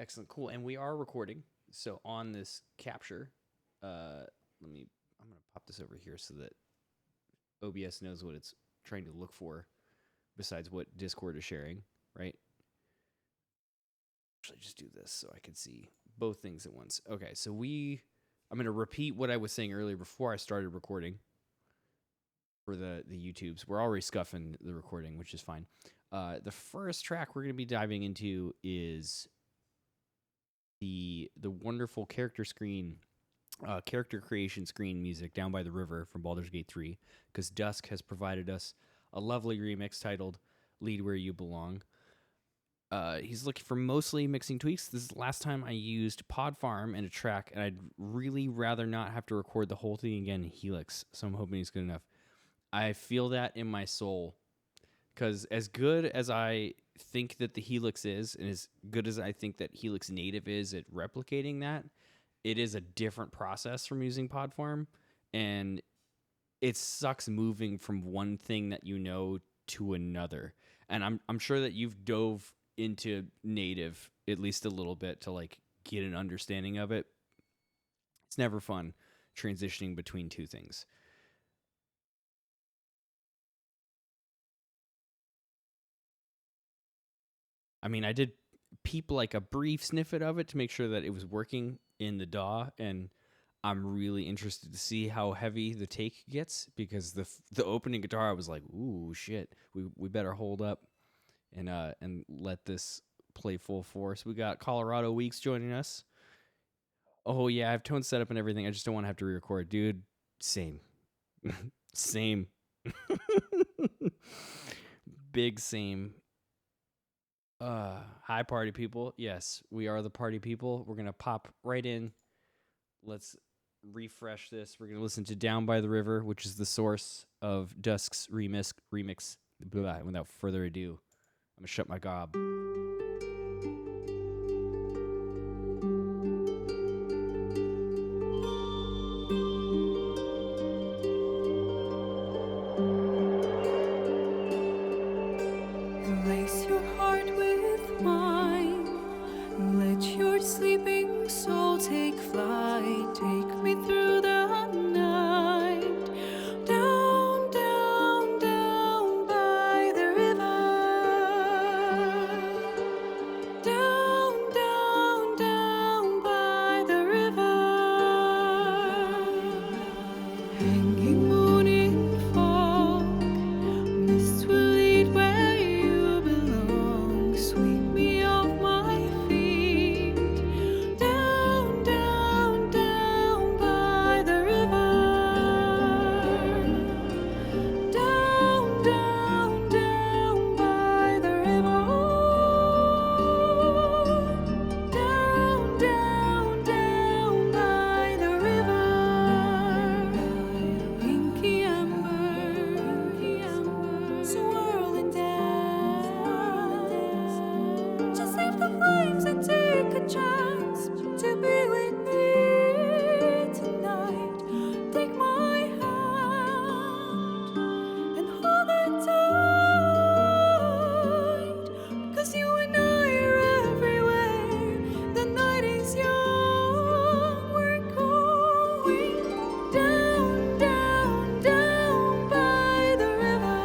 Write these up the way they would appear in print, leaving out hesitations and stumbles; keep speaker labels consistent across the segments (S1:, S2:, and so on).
S1: Excellent, cool. And we are recording. So on this capture, I'm gonna pop this over here so that OBS knows what it's trying to look for besides what Discord is sharing, right? Actually, just do this so I can see both things at once. Okay, so I'm gonna repeat what I was saying earlier before I started recording for the YouTubes. We're already scuffing the recording, which is fine. The first track we're gonna be diving into is the wonderful character creation screen music Down by the River from Baldur's Gate 3, because Dusk has provided us a lovely remix titled Lead Where You Belong. He's looking for mostly mixing tweaks. This is the last time I used Pod Farm in a track, and I'd really rather not have to record the whole thing again in Helix, so I'm hoping he's good enough. I feel that in my soul, because as good as I think that the Helix is, and as good as I think that Helix Native is at replicating that, it is a different process from using Pod Farm, and it sucks moving from one thing that you know to another. And I'm sure that you've dove into Native at least a little bit to like get an understanding of it. It's never fun transitioning between two things. I mean, I did peep like a brief snippet of it to make sure that it was working in the DAW, and I'm really interested to see how heavy the take gets, because the opening guitar I was like, ooh shit, we better hold up and let this play full force. We got Colorado Weeks joining us. Oh yeah, I have tone set up and everything. I just don't want to have to re-record, dude. Same, same, big same. Hi party people. Yes, we are the party people. We're gonna pop right in. Let's refresh this. We're gonna listen to Down by the River, which is the source of Dusk's remix. Blah, without further ado, I'm gonna shut my gob.
S2: Lace your heart with mine. Let your sleeping soul take flight. Take me through the night. Down, down, down by the river. Down, down, down by the river. Hanging moon in fog. Mist will lead where you belong. Sweep me off my feet. Down, down, down by the river. Down, down, down by the river. Down, down, down by the river. Inky amber, swirling down. Just leave the flames and take a chance to be with me tonight. Take my hand and hold it tight, 'cause you and I are everywhere. The night is young. We're going down, down, down by the river.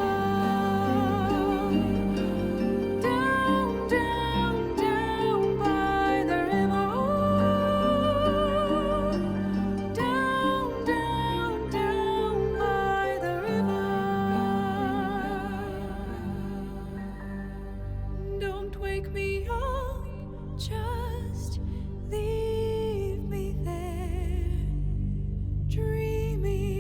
S2: Down, down, down by the river. Down, down, down by the river. Don't wake me up, just leave me there, dreaming.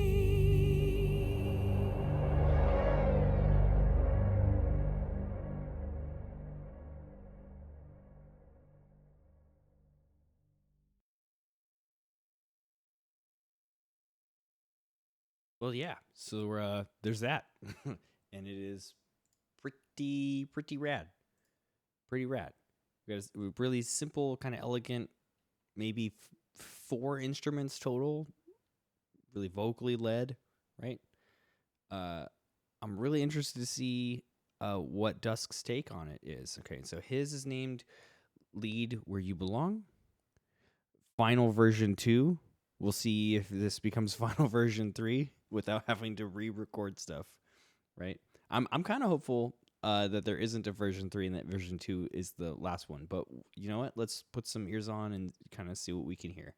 S1: Well, yeah. So there's that, and it is pretty rad. Pretty rad. We got a really simple, kind of elegant, maybe 4 instruments total, really vocally led, right? I'm really interested to see what Dusk's take on it is. Okay, so his is named lead where you belong. Final version 2. We'll see if this becomes final version 3 without having to re-record stuff, right? I'm kind of hopeful that there isn't a version 3 and that version 2 is the last one. But you know what? Let's put some ears on and kind of see what we can hear.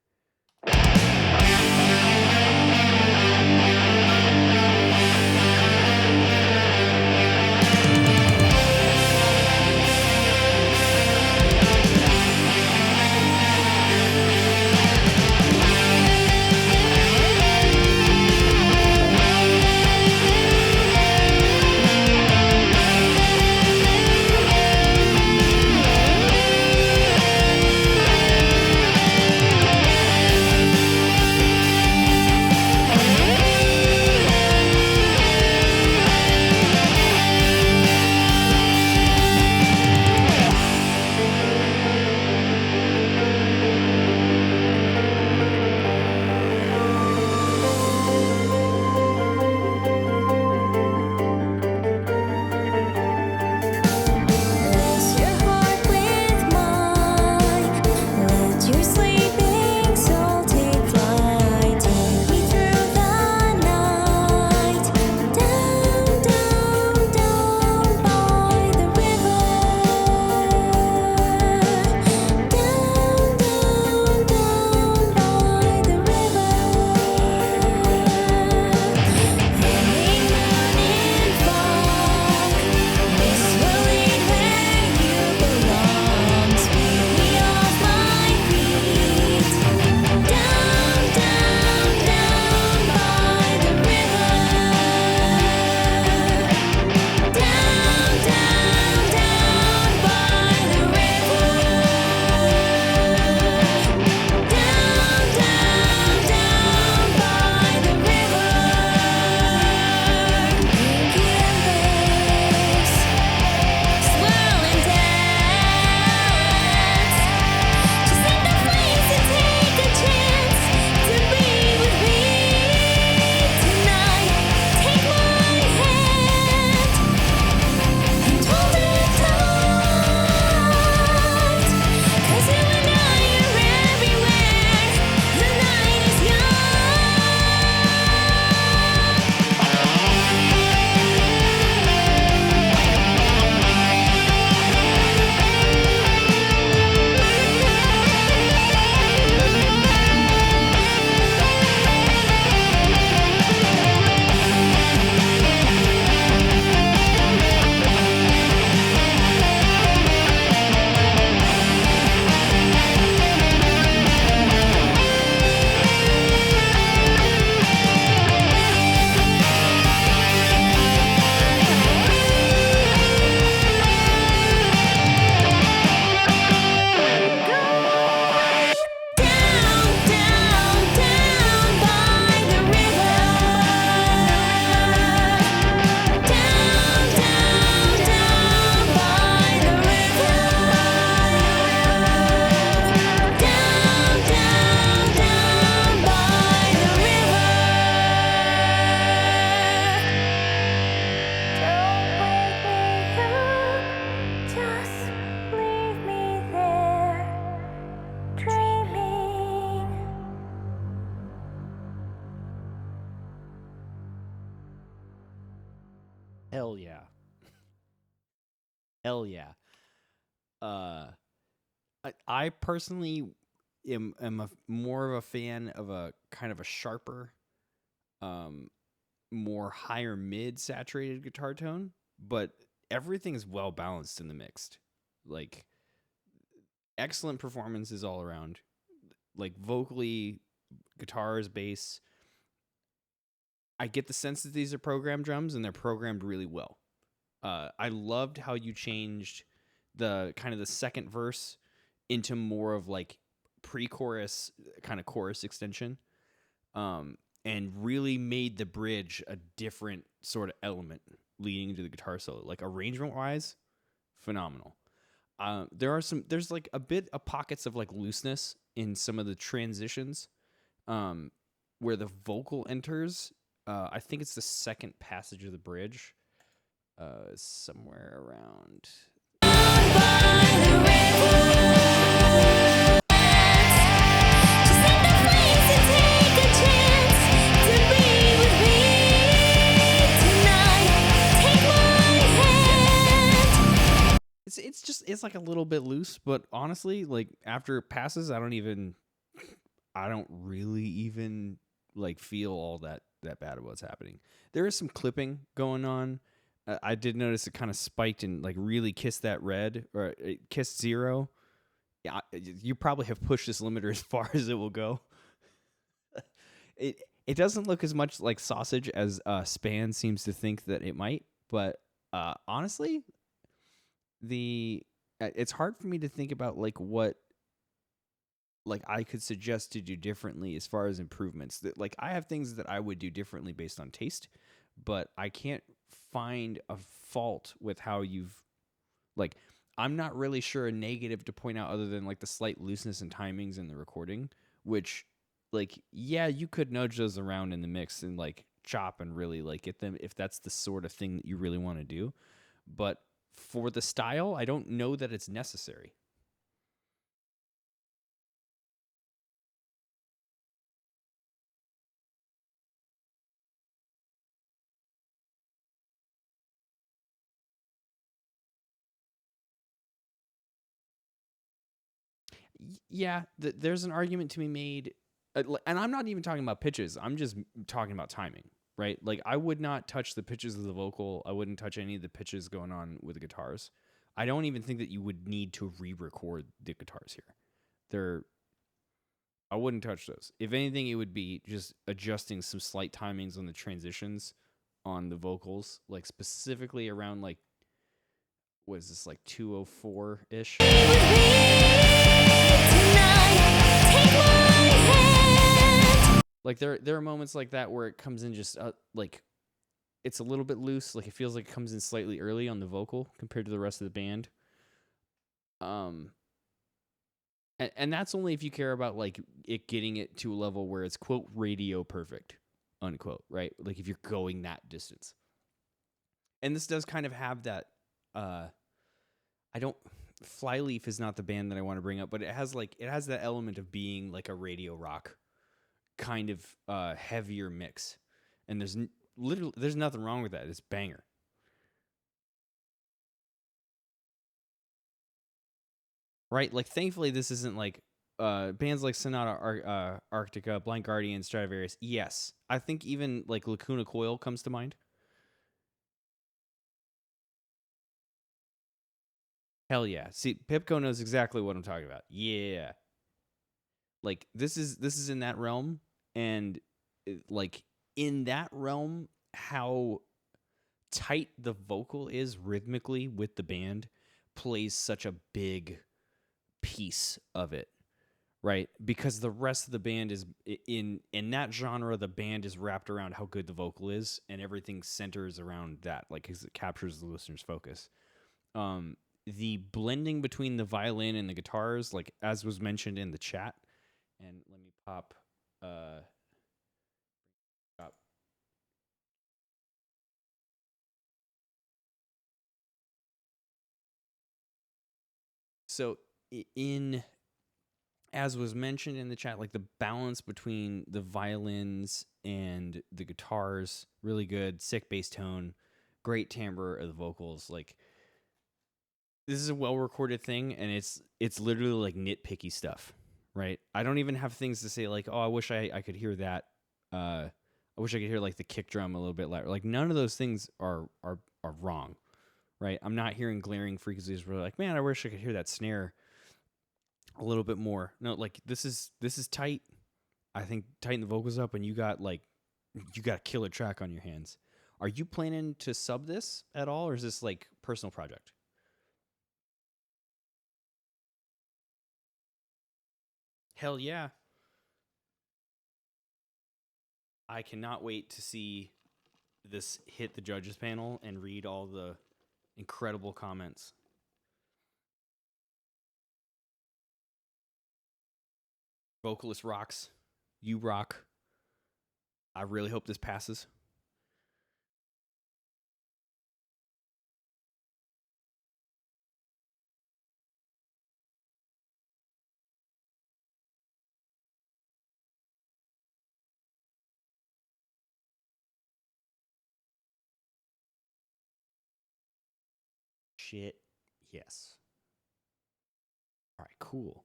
S1: Hell yeah. Hell yeah. I personally am more of a fan of a kind of a sharper, more higher mid saturated guitar tone, but everything is well balanced in the mixed. Like, excellent performances all around. Like, vocally, guitars, bass. I get the sense that these are programmed drums and they're programmed really well. I loved how you changed the kind of the second verse into more of like pre-chorus kind of chorus extension, and really made the bridge a different sort of element leading into the guitar solo. Like, arrangement wise, phenomenal. There's like a bit of pockets of like looseness in some of the transitions, where the vocal enters. I think it's the second passage of the bridge, somewhere around. like a little bit loose, but honestly, like after it passes, I don't really even like feel all that bad about what's happening. There is some clipping going on. I did notice it kind of spiked and like really kissed that red, or it kissed zero. Yeah, you probably have pushed this limiter as far as it will go. It it doesn't look as much like sausage as Span seems to think that it might, but honestly, the it's hard for me to think about like what like I could suggest to do differently as far as improvements. That like I have things that I would do differently based on taste, but I can't find a fault with how you've like I'm not really sure a negative to point out other than like the slight looseness and timings in the recording, which like yeah, you could nudge those around in the mix and like chop and really like get them if that's the sort of thing that you really want to do. But for the style, I don't know that it's necessary. Yeah, there's an argument to be made, and I'm not even talking about pitches. I'm just talking about timing, right? Like I would not touch the pitches of the vocal. I wouldn't touch any of the pitches going on with the guitars. I don't even think that you would need to re-record the guitars here. They're I wouldn't touch those. If anything, it would be just adjusting some slight timings on the transitions on the vocals, like specifically around like what is this like 204 ish. Like there are moments like that where it comes in just like it's a little bit loose, like it feels like it comes in slightly early on the vocal compared to the rest of the band. Um and that's only if you care about like it getting it to a level where it's quote radio perfect, unquote, right? Like if you're going that distance. And this does kind of have that I don't Flyleaf is not the band that I want to bring up, but it has that element of being like a radio rock kind of heavier mix. And literally there's nothing wrong with that. It's banger. Right? Like thankfully this isn't like bands like Sonata Arctica, Blind Guardian, Stradivarius. Yes. I think even like Lacuna Coil comes to mind. Hell yeah. See, Pipco knows exactly what I'm talking about. Yeah. Like this is in that realm, and like in that realm how tight the vocal is rhythmically with the band plays such a big piece of it, right? Because the rest of the band is in that genre, the band is wrapped around how good the vocal is, and everything centers around that, like 'cause it captures the listener's focus. The blending between the violin and the guitars, like as was mentioned in the chat, and let me pop uh up. So in as was mentioned in the chat, like the balance between the violins and the guitars, really good, sick bass tone, great timbre of the vocals. Like this is a well recorded thing, and it's literally like nitpicky stuff, right? I don't even have things to say like, oh, I wish I could hear that. I wish I could hear like the kick drum a little bit louder. Like none of those things are wrong, right? I'm not hearing glaring frequencies where like, man, I wish I could hear that snare a little bit more. No, like this is tight. I think tighten the vocals up, and you got a killer track on your hands. Are you planning to sub this at all, or is this like personal project? Hell yeah! I cannot wait to see this hit the judges panel and read all the incredible comments. Vocalist rocks. You rock. I really hope this passes. Shit. Yes. cool.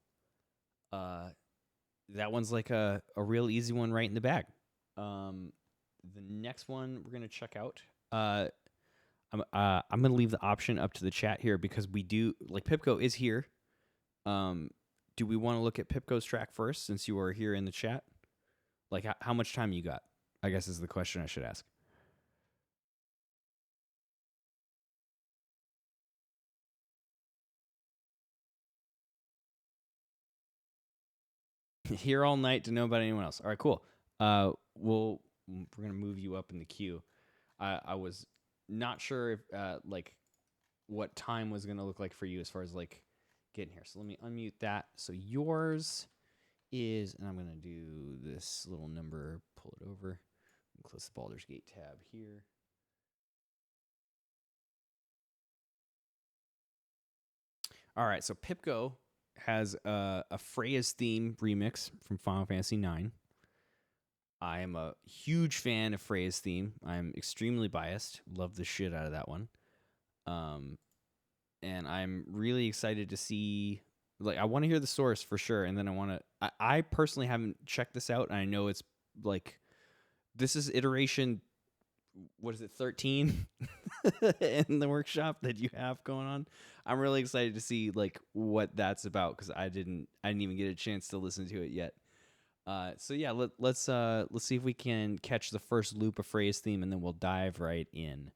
S1: That one's like a real easy one right in the bag. The next one we're gonna check out. I'm gonna leave the option up to the chat here because we do like Pipco is here. Do we want to look at Pipco's track first since you are here in the chat? Like how much time you got? I guess is the question I should ask. Here all night to know about anyone else. All right, cool. We're gonna move you up in the queue. I was not sure if like what time was gonna look like for you as far as like getting here. So let me unmute that. So yours is, and I'm gonna do this little number. Pull it over. Close the Baldur's Gate tab here. All right, so Pipco has a Freya's theme remix from Final Fantasy IX. I am a huge fan of Freya's theme. I'm extremely biased. Love the shit out of that one. And I'm really excited to see. Like, I want to hear the source for sure, and then I want to. I personally haven't checked this out, and I know it's like this is iteration. What is it, 13 in the workshop that you have going on? I'm really excited to see like what that's about because I didn't even get a chance to listen to it yet. So yeah, let's see if we can catch the first loop of Freya's theme, and then we'll dive right in.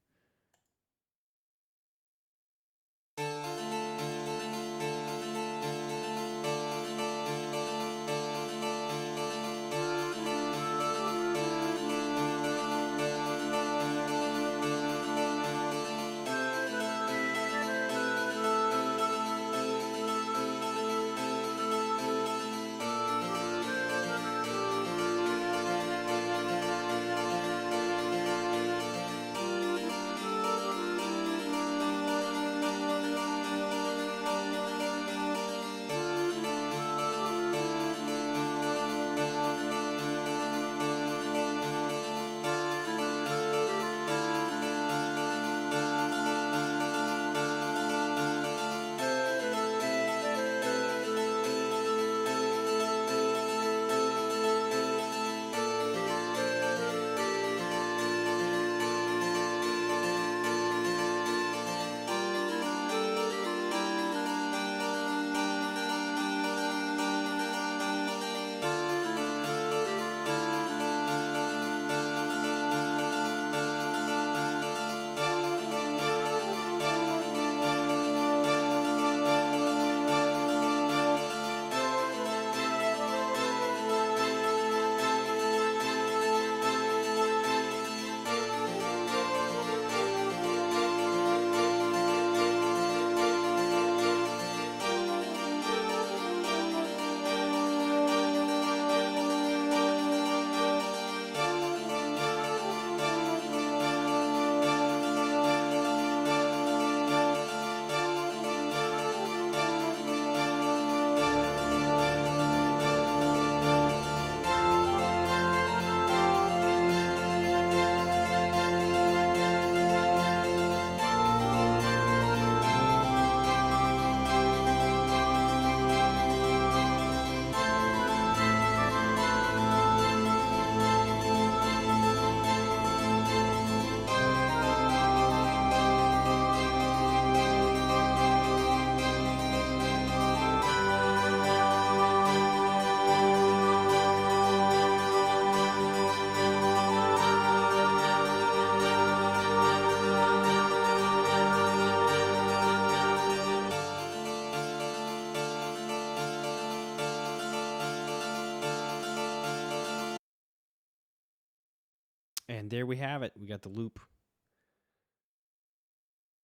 S1: And there we have it. We got the loop.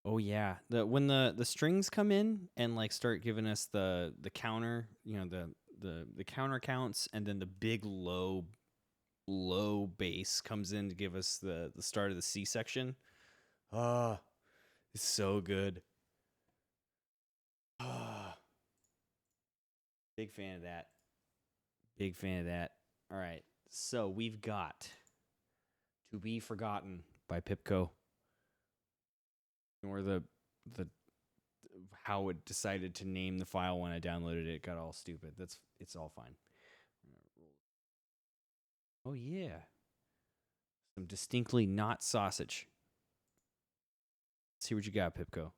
S1: Oh yeah, when the strings come in and like start giving us the counter, you know, the counter counts, and then the big low bass comes in to give us the start of the C section. Ah, it's so good. Ah, big fan of that. Big fan of that. All right, so we've got "To Be Forgotten" by Pipco. Or the how it decided to name the file when I downloaded it. It got all stupid. It's all fine. Oh yeah, some distinctly not sausage. Let's see what you got, Pipco.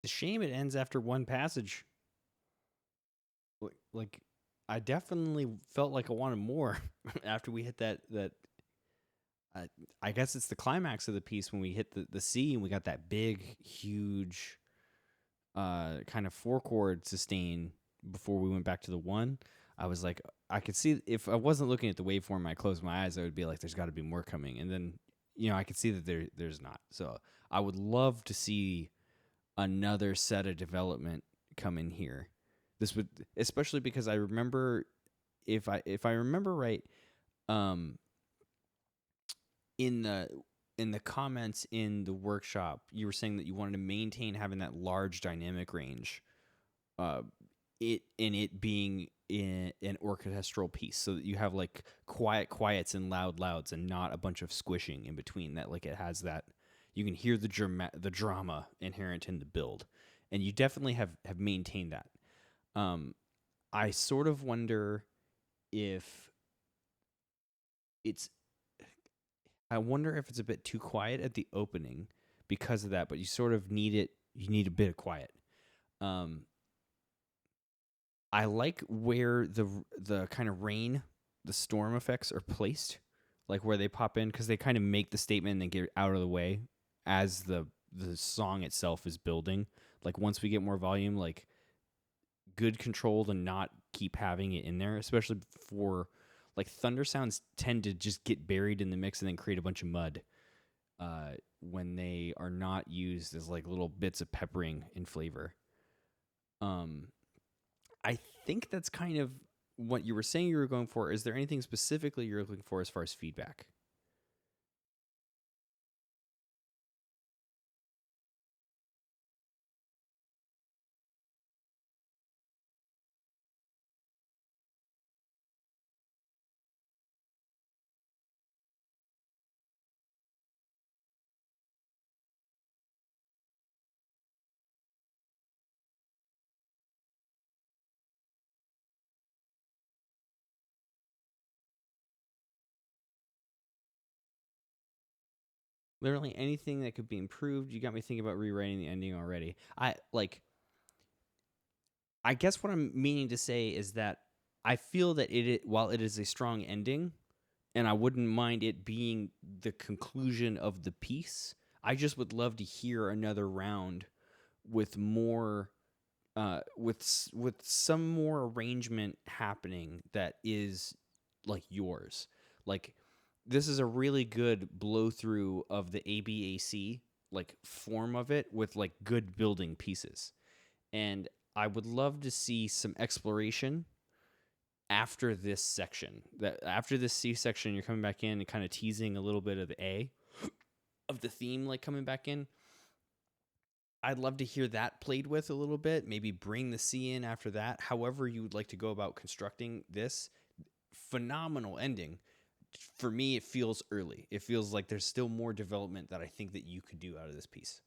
S1: It's a shame it ends after one passage. Like I definitely felt like I wanted more after we hit that. Uh, I guess it's the climax of the piece when we hit the C and we got that big, huge, kind of 4-chord sustain before we went back to the 1. I was like, I could see if I wasn't looking at the waveform, I closed my eyes, I would be like, there's got to be more coming, and then I could see that there's not. So I would love to see another set of development come in here. This would, especially because I remember, if I remember right, um, in the comments in the workshop, you were saying that you wanted to maintain having that large dynamic range, it being in an orchestral piece, so that you have like quiets and louds and not a bunch of squishing in between. That like it has that you can hear the drama inherent in the build, and you definitely have maintained that. I sort of wonder if it's I wonder if it's a bit too quiet at the opening because of that, but you sort of need it. You need a bit of quiet. I like where the kind of rain, the storm effects are placed, like where they pop in, because they kind of make the statement and then get out of the way as the song itself is building. Like once we get more volume, like good control to not keep having it in there, especially for like thunder sounds tend to just get buried in the mix and then create a bunch of mud. when they are not used as like little bits of peppering and flavor. Um, I think that's kind of what you were saying you were going for. Is there anything specifically you're looking for as far as feedback? Literally anything that could be improved. You got me thinking about rewriting the ending already. I guess what I'm meaning to say is that I feel that while it is a strong ending, and I wouldn't mind it being the conclusion of the piece, I just would love to hear another round with more, with some more arrangement happening that is like yours. Like this is a really good blow through of the ABAC like form of it with like good building pieces. And I would love to see some exploration after this section. That after this C section, you're coming back in and kind of teasing a little bit of the A of the theme, like coming back in. I'd love to hear that played with a little bit. Maybe bring the C in after that. However, you would like to go about constructing this phenomenal ending. For me, it feels early. It feels like there's still more development that I think that you could do out of this piece.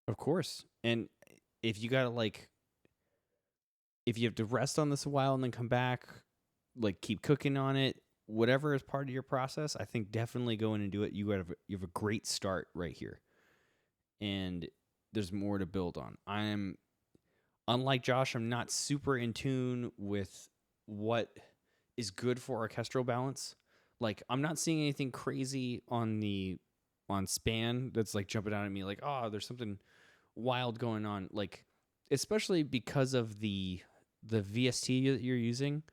S1: Of course. And if you gotta like, if you have to rest on this a while and then come back, like keep cooking on it, whatever is part of your process, I think definitely go in and do it. You have a great start right here, and there's more to build on. I'm unlike Josh. I'm not super in tune with what is good for orchestral balance. Like I'm not seeing anything crazy on span that's like jumping out at me like, oh, there's something wild going on. Like especially because of the VST that you're using.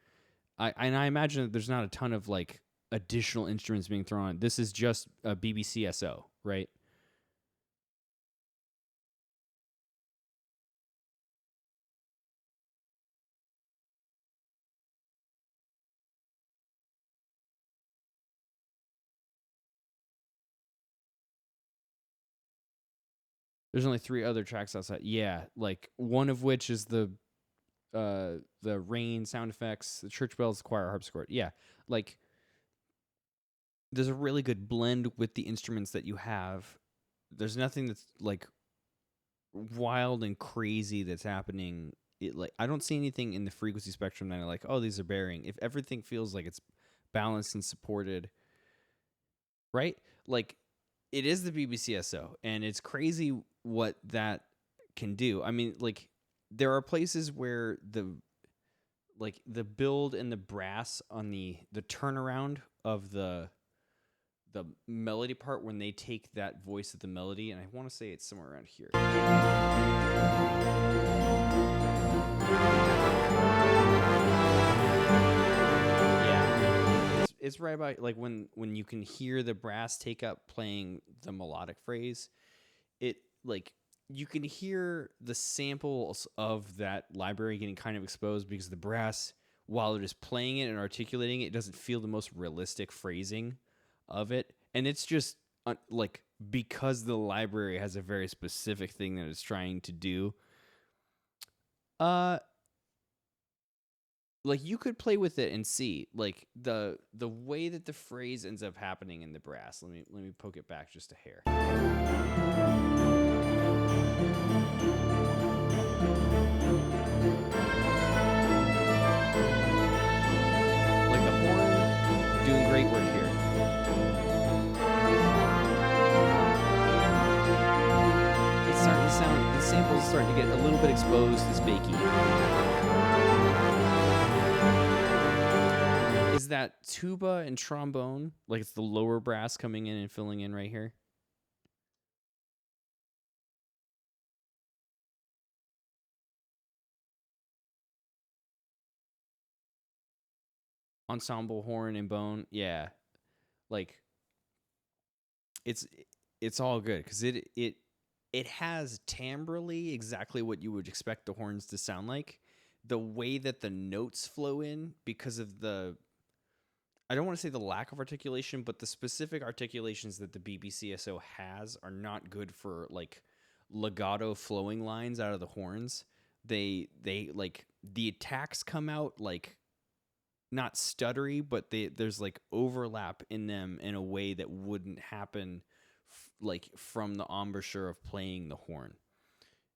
S1: I imagine that there's not a ton of like additional instruments being thrown on. This is just a BBC SO, right? There's only 3 other tracks outside. Yeah, like one of which is the rain sound effects, the church bells, choir harpsichord. Yeah, like there's a really good blend with the instruments that you have. There's nothing that's like wild and crazy that's happening. It like I don't see anything in the frequency spectrum that I like, oh, these are bearing. If everything feels like it's balanced and supported, right? Like it is the BBC SO, and it's crazy what that can do. I mean, like there are places where the build and the brass on the turnaround of the melody part when they take that voice of the melody, and I want to say it's somewhere around here. Yeah, it's right about like when you can hear the brass take up playing the melodic phrase. It like you can hear the samples of that library getting kind of exposed because the brass, while it is playing it and articulating it, doesn't feel the most realistic phrasing of it. And it's just like because the library has a very specific thing that it's trying to do. Uh like you could play with it and see like the way that the phrase ends up happening in the brass. Let me poke it back just a hair. Like the horn doing great work here. It's starting to sound, the sample's starting to get a little bit exposed as bakey. Is that tuba and trombone, like it's the lower brass coming in and filling in right here. Ensemble horn and bone, yeah, like it's it's all good because it has timbrally exactly what you would expect the horns to sound like. The way that the notes flow in because of the, I don't want to say the lack of articulation, but the specific articulations that the BBCSO has are not good for like legato flowing lines out of the horns. They like the attacks come out like not stuttery, but there's like overlap in them in a way that wouldn't happen like from the embouchure of playing the horn.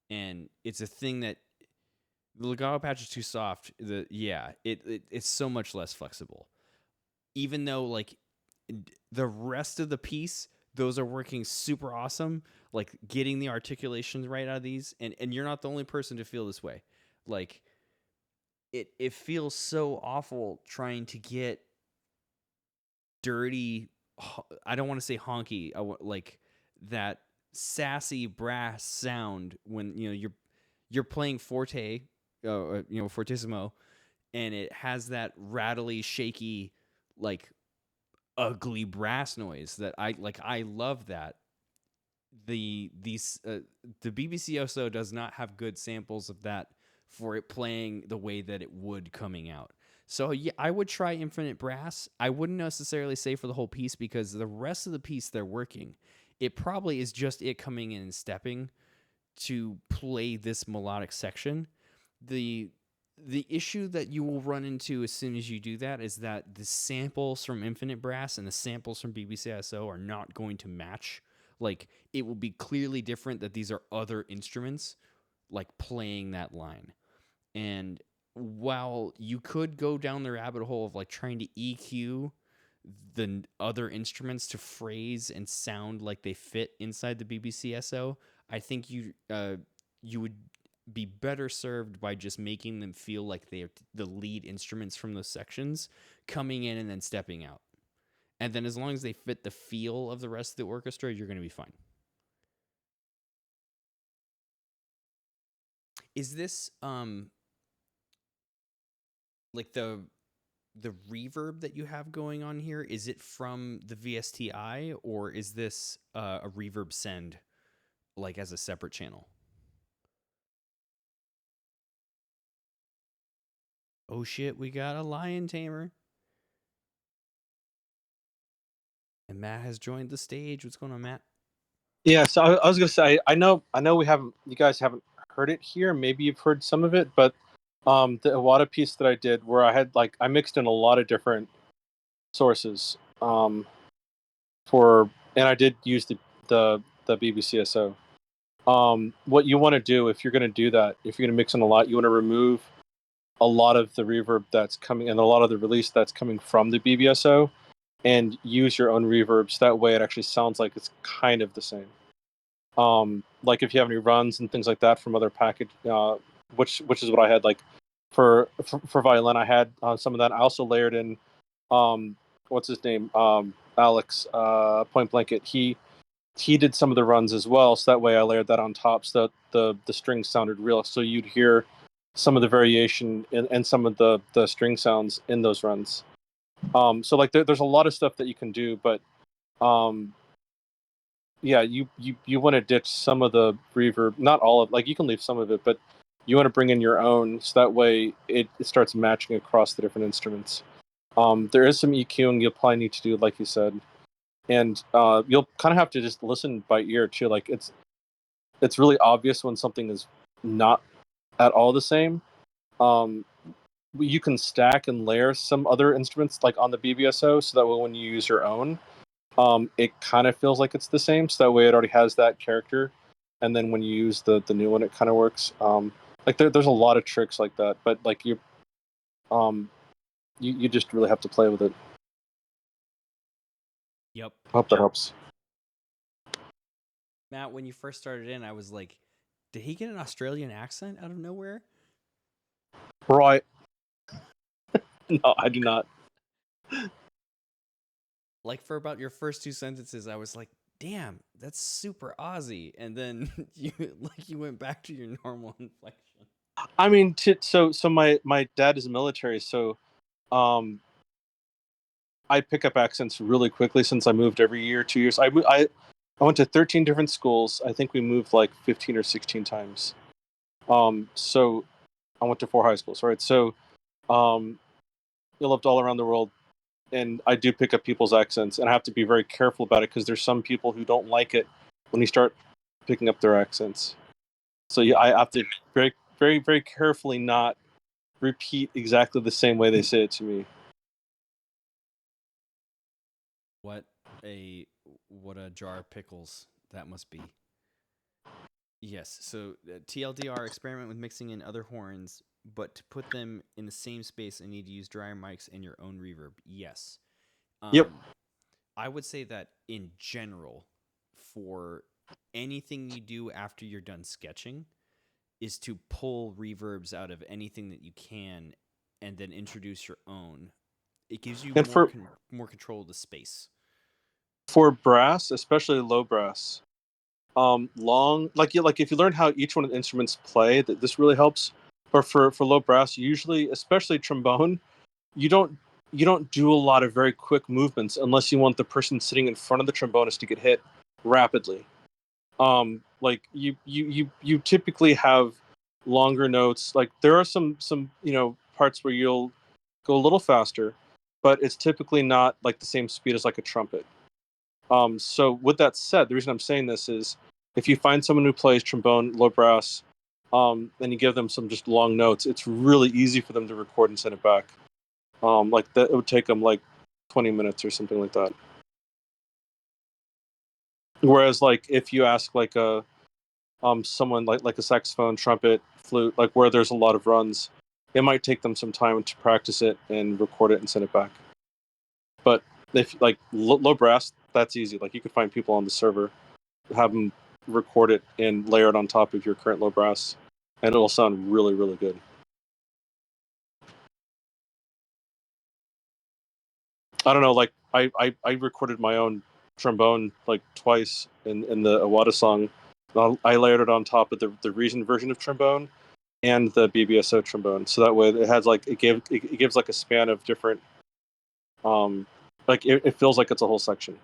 S1: And it's a thing that the legato patch is too soft. It's so much less flexible. Even though like the rest of the piece, those are working super awesome. Like getting the articulations right out of these, and you're not the only person to feel this way. Like it feels so awful trying to get dirty. I don't want to say honky. Like that sassy brass sound when you're playing forte, fortissimo, and it has that rattly, shaky, like ugly brass noise that I like. I love that. The BBC also does not have good samples of that for it playing the way that it would coming out. So yeah, I would try Infinite Brass. I wouldn't necessarily say for the whole piece because the rest of the piece they're working. It probably is just it coming in and stepping to play this melodic section. The the issue that you will run into as soon as you do that is that the samples from Infinite Brass and the samples from BBCSO are not going to match. Like it will be clearly different that these are other instruments like playing that line. And while you could go down the rabbit hole of like trying to EQ the other instruments to phrase and sound like they fit inside the BBCSO, I think you would be better served by just making them feel like they're the lead instruments from those sections, coming in and then stepping out. And then as long as they fit the feel of the rest of the orchestra, you're going to be fine. Is this like the reverb that you have going on here, is it from the VSTi or is this a reverb send like as a separate channel? Oh shit, we got a lion tamer. And Matt has joined the stage. What's going on, Matt?
S3: Yeah, so I was gonna say, I know we haven't, you guys haven't heard it here. Maybe you've heard some of it, but the Iwata piece that I did, where I mixed in a lot of different sources, for, and I did use the BBCSO. What you want to do if you're gonna do that, if you're gonna mix in a lot, you want to remove a lot of the reverb that's coming and a lot of the release that's coming from the BBSO, and use your own reverbs. That way, it actually sounds like it's kind of the same. Like if you have any runs and things like that from other package, which is what I had, like for violin. I had some of that. I also layered in, um, what's his name, Alex, Point Blanket. He did some of the runs as well, so that way I layered that on top, so that the strings sounded real. So you'd hear some of the variation and some of the string sounds in those runs. So like there's a lot of stuff that you can do, but um, yeah, you want to ditch some of the reverb, not all of, like you can leave some of it, but you want to bring in your own, so that way it starts matching across the different instruments. There is some EQing you'll probably need to do, like you said, and you'll kind of have to just listen by ear too. Like it's really obvious when something is not at all the same. Um, you can stack and layer some other instruments like on the BBSO, so that way when you use your own, it kind of feels like it's the same. So that way it already has that character, and then when you use the new one, it kind of works. Like there's a lot of tricks like that, but like um, you just really have to play with it.
S1: Yep.
S3: I hope that helps.
S1: Matt, when you first started in, I was like, did he get an Australian accent out of nowhere?
S3: Right. No, I do not.
S1: Like for about your first two sentences, I was like, "Damn, that's super Aussie," and then you went back to your normal inflection.
S3: I mean, so my dad is military, so um, I pick up accents really quickly since I moved every year, 2 years. I went to 13 different schools. I think we moved like 15 or 16 times. So I went to 4 high schools, right? So um, I lived all around the world, and I do pick up people's accents, and I have to be very careful about it because there's some people who don't like it when you start picking up their accents. So yeah, I have to very, very, very carefully not repeat exactly the same way they say it to me.
S1: What a what a jar of pickles that must be. Yes. So TLDR experiment with mixing in other horns, but to put them in the same space, I need to use dryer mics and your own reverb. Yes.
S3: Yep.
S1: Um, I would say that in general, for anything you do after you're done sketching, is to pull reverbs out of anything that you can, and then introduce your own. It gives you
S3: And
S1: more control of the space.
S3: for brass, especially low brass, long like if you learn how each one of the instruments play, that this really helps. But for low brass, usually, especially trombone, you don't you don't do a lot of very quick movements unless you want the person sitting in front of the trombonist to get hit rapidly. Like you typically have longer notes. Like there are some parts where you'll go a little faster, but it's typically not like the same speed as like a trumpet. So with that said, the reason I'm saying this is if you find someone who plays trombone, low brass, and you give them some just long notes, it's really easy for them to record and send it back. Like that, it would take them like 20 minutes or something like that. Whereas like if you ask like a someone like a saxophone, trumpet, flute, like where there's a lot of runs, it might take them some time to practice it and record it and send it back. But if like low brass, that's easy. Like you could find people on the server, have them record it and layer it on top of your current low brass, and it'll sound really, really good. I don't know, like I recorded my own trombone like twice in the Awada song. I layered it on top of the Reason version of trombone and the BBSO trombone, so that way it has like it gives like a span of different um like it feels like it's a whole section.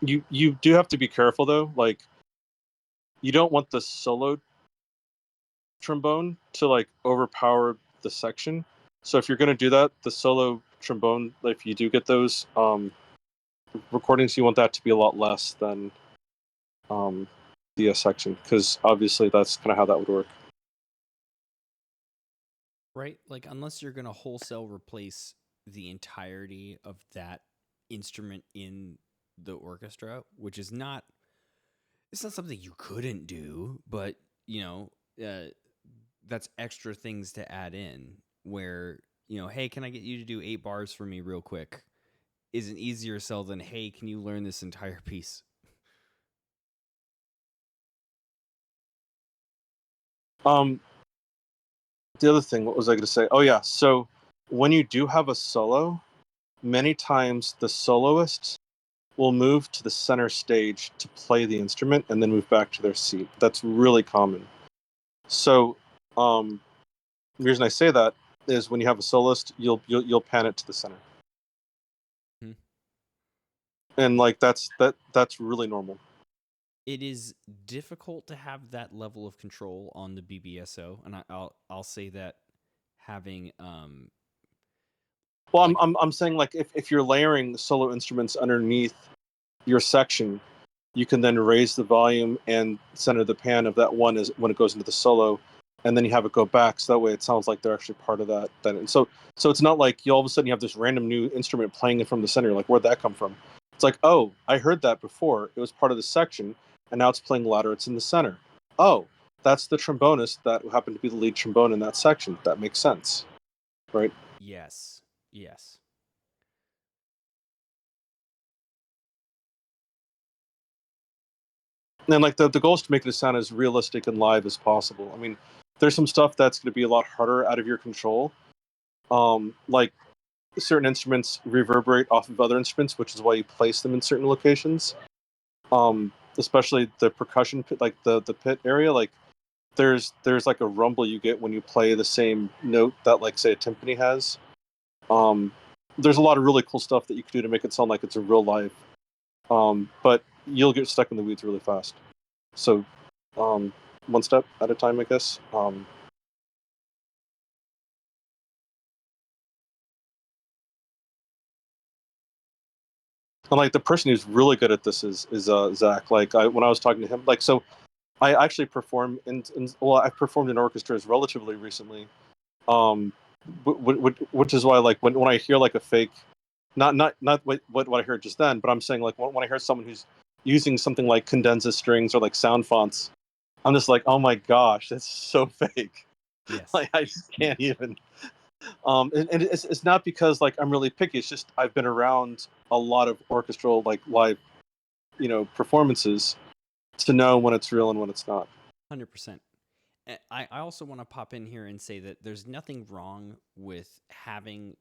S3: You do have to be careful though, like you don't want the solo trombone to like overpower the section. So if you're going to do that, the solo trombone, if you do get those recordings, you want that to be a lot less than um, the section, because obviously that's kind of how that would work.
S1: Right? Like unless you're going to wholesale replace the entirety of that instrument in the orchestra, which is not it's not something you couldn't do, but you know, that's extra things to add in where, hey, can I get you to do 8 bars for me real quick? Is an easier sell than, hey, can you learn this entire piece?
S3: Um, the other thing, what was I going to say? Oh yeah, so when you do have a solo, many times the soloist will move to the center stage to play the instrument and then move back to their seat. That's really common. So the reason I say that is when you have a soloist, you'll pan it to the center,
S1: Hmm.
S3: and like that's really normal.
S1: It is difficult to have that level of control on the BBSO, and I'll say that having
S3: Well,
S1: like
S3: I'm saying like if you're layering solo instruments underneath your section, you can then raise the volume and center the pan of that one is when it goes into the solo, and then you have it go back, so that way it sounds like they're actually part of that. Then and so it's not like you all of a sudden you have this random new instrument playing it from the center. Like where'd that come from? It's like, oh, I heard that before. It was part of the section, and now it's playing louder. It's in the center. Oh, that's the trombonist that happened to be the lead trombone in that section. That makes sense, right?
S1: yes, yes.
S3: And like the goal is to make it sound as realistic and live as possible. I mean, there's some stuff that's going to be a lot harder out of your control. Like certain instruments reverberate off of other instruments, which is why you place them in certain locations. Especially the percussion pit, like the pit area. Like there's like a rumble you get when you play the same note that, like, say, a timpani has. Um, there's a lot of really cool stuff that you can do to make it sound like it's a real live. But you'll get stuck in the weeds really fast. So, one step at a time, I guess. And like the person who's really good at this is Zach. Like when I was talking to him, like, so I actually perform well, I've performed in orchestras relatively recently. Um, which is why, like, when I hear like a fake, not what I heard just then, but I'm saying, like, when I hear someone who's using something like condenser strings or like sound fonts, I'm just like, oh my gosh, that's so fake.
S1: Yes.
S3: Like, I just can't even. And it's not because, like, I'm really picky. It's just I've been around a lot of orchestral, like, live, performances to know when it's real and when it's not.
S1: 100%. I also want to pop in here and say that there's nothing wrong with having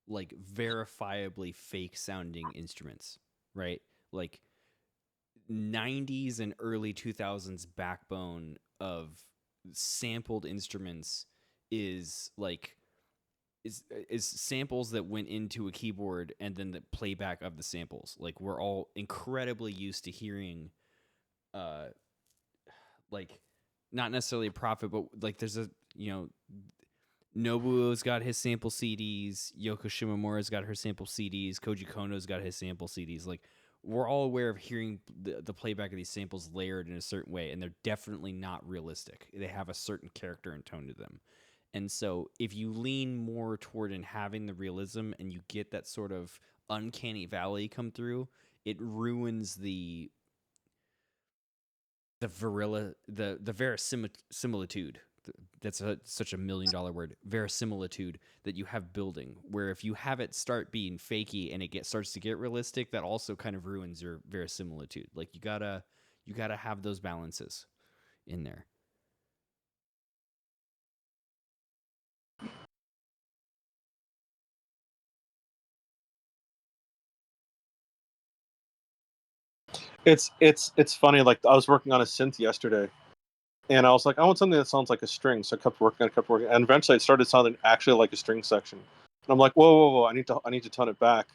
S1: like verifiably fake sounding instruments, right? Like 90s and early 2000s backbone of sampled instruments is like is samples that went into a keyboard and then the playback of the samples. Like we're all incredibly used to hearing like not necessarily a prophet, but like there's a Nobuo's got his sample CDs, Yoko Shimomura's got her sample CDs, Koji Kono's got his sample CDs. Like we're all aware of hearing the playback of these samples layered in a certain way, and they're definitely not realistic. They have a certain character and tone to them. And so if you lean more toward in having the realism and you get that sort of uncanny valley come through, it ruins the verisimilitude. That's such a $1 million word. Verisimilitude that you have building. Where if you have it start being fakey and it starts to get realistic, that also kind of ruins your verisimilitude. Like you gotta have those balances in there.
S3: It's funny. Like, I was working on a synth yesterday, and I was like, I want something that sounds like a string. So I kept working, and eventually it started sounding actually like a string section. And I'm like, whoa! I need to tone it back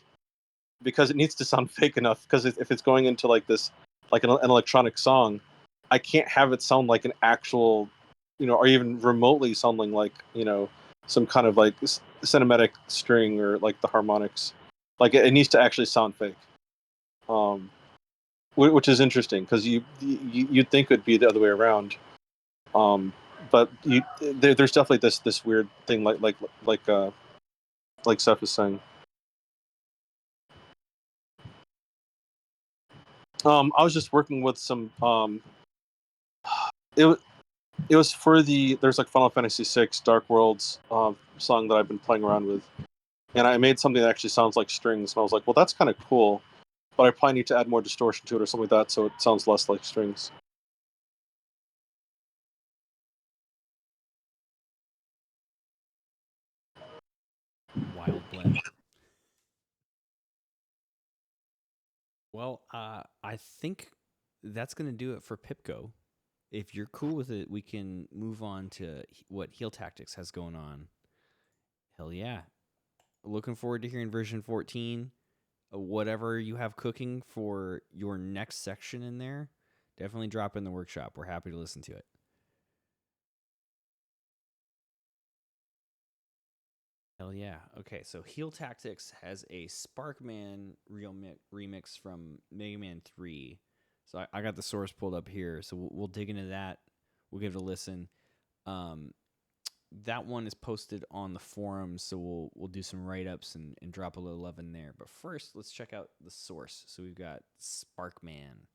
S3: because it needs to sound fake enough. Because if it's going into like this, like an electronic song, I can't have it sound like an actual, or even remotely sounding like, some kind of like cinematic string or like the harmonics. Like it needs to actually sound fake. Which is interesting because you'd think it'd be the other way around. But there's definitely this weird thing, like Seth is saying. I was just working with some. It it was for there's like Final Fantasy VI Dark Worlds song that I've been playing around with, and I made something that actually sounds like strings. And I was like, well, that's kind of cool, but I probably need to add more distortion to it or something like that, so it sounds less like strings.
S1: Wild blend. Well, I think that's going to do it for Pipco. If you're cool with it, we can move on to what Heel Tactics has going on. Hell yeah. Looking forward to hearing version 14. Whatever you have cooking for your next section in there, definitely drop in the workshop. We're happy to listen to it. Hell yeah. Okay, so Heel Tactics has a Sparkman remix from Mega Man 3. So I got the source pulled up here, so we'll dig into that. We'll give it a listen. That one is posted on the forums, so we'll do some write-ups and drop a little love in there. But first, let's check out the source. So we've got Sparkman.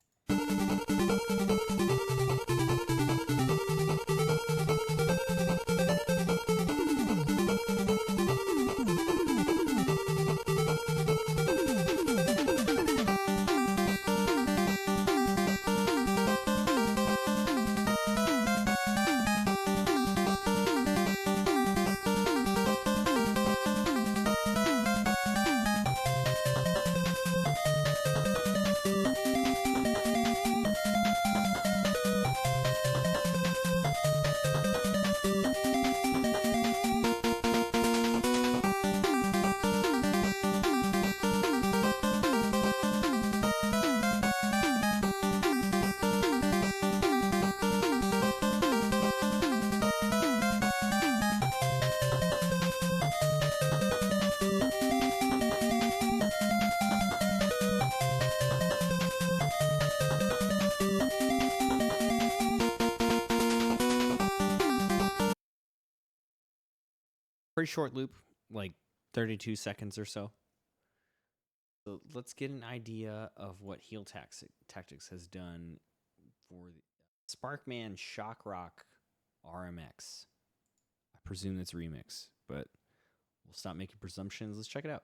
S1: Pretty short loop, like 32 seconds or so. So let's get an idea of what Heel Tactics has done for the Sparkman Shock Rock RMX. I presume that's remix, but we'll stop making presumptions. Let's check it out.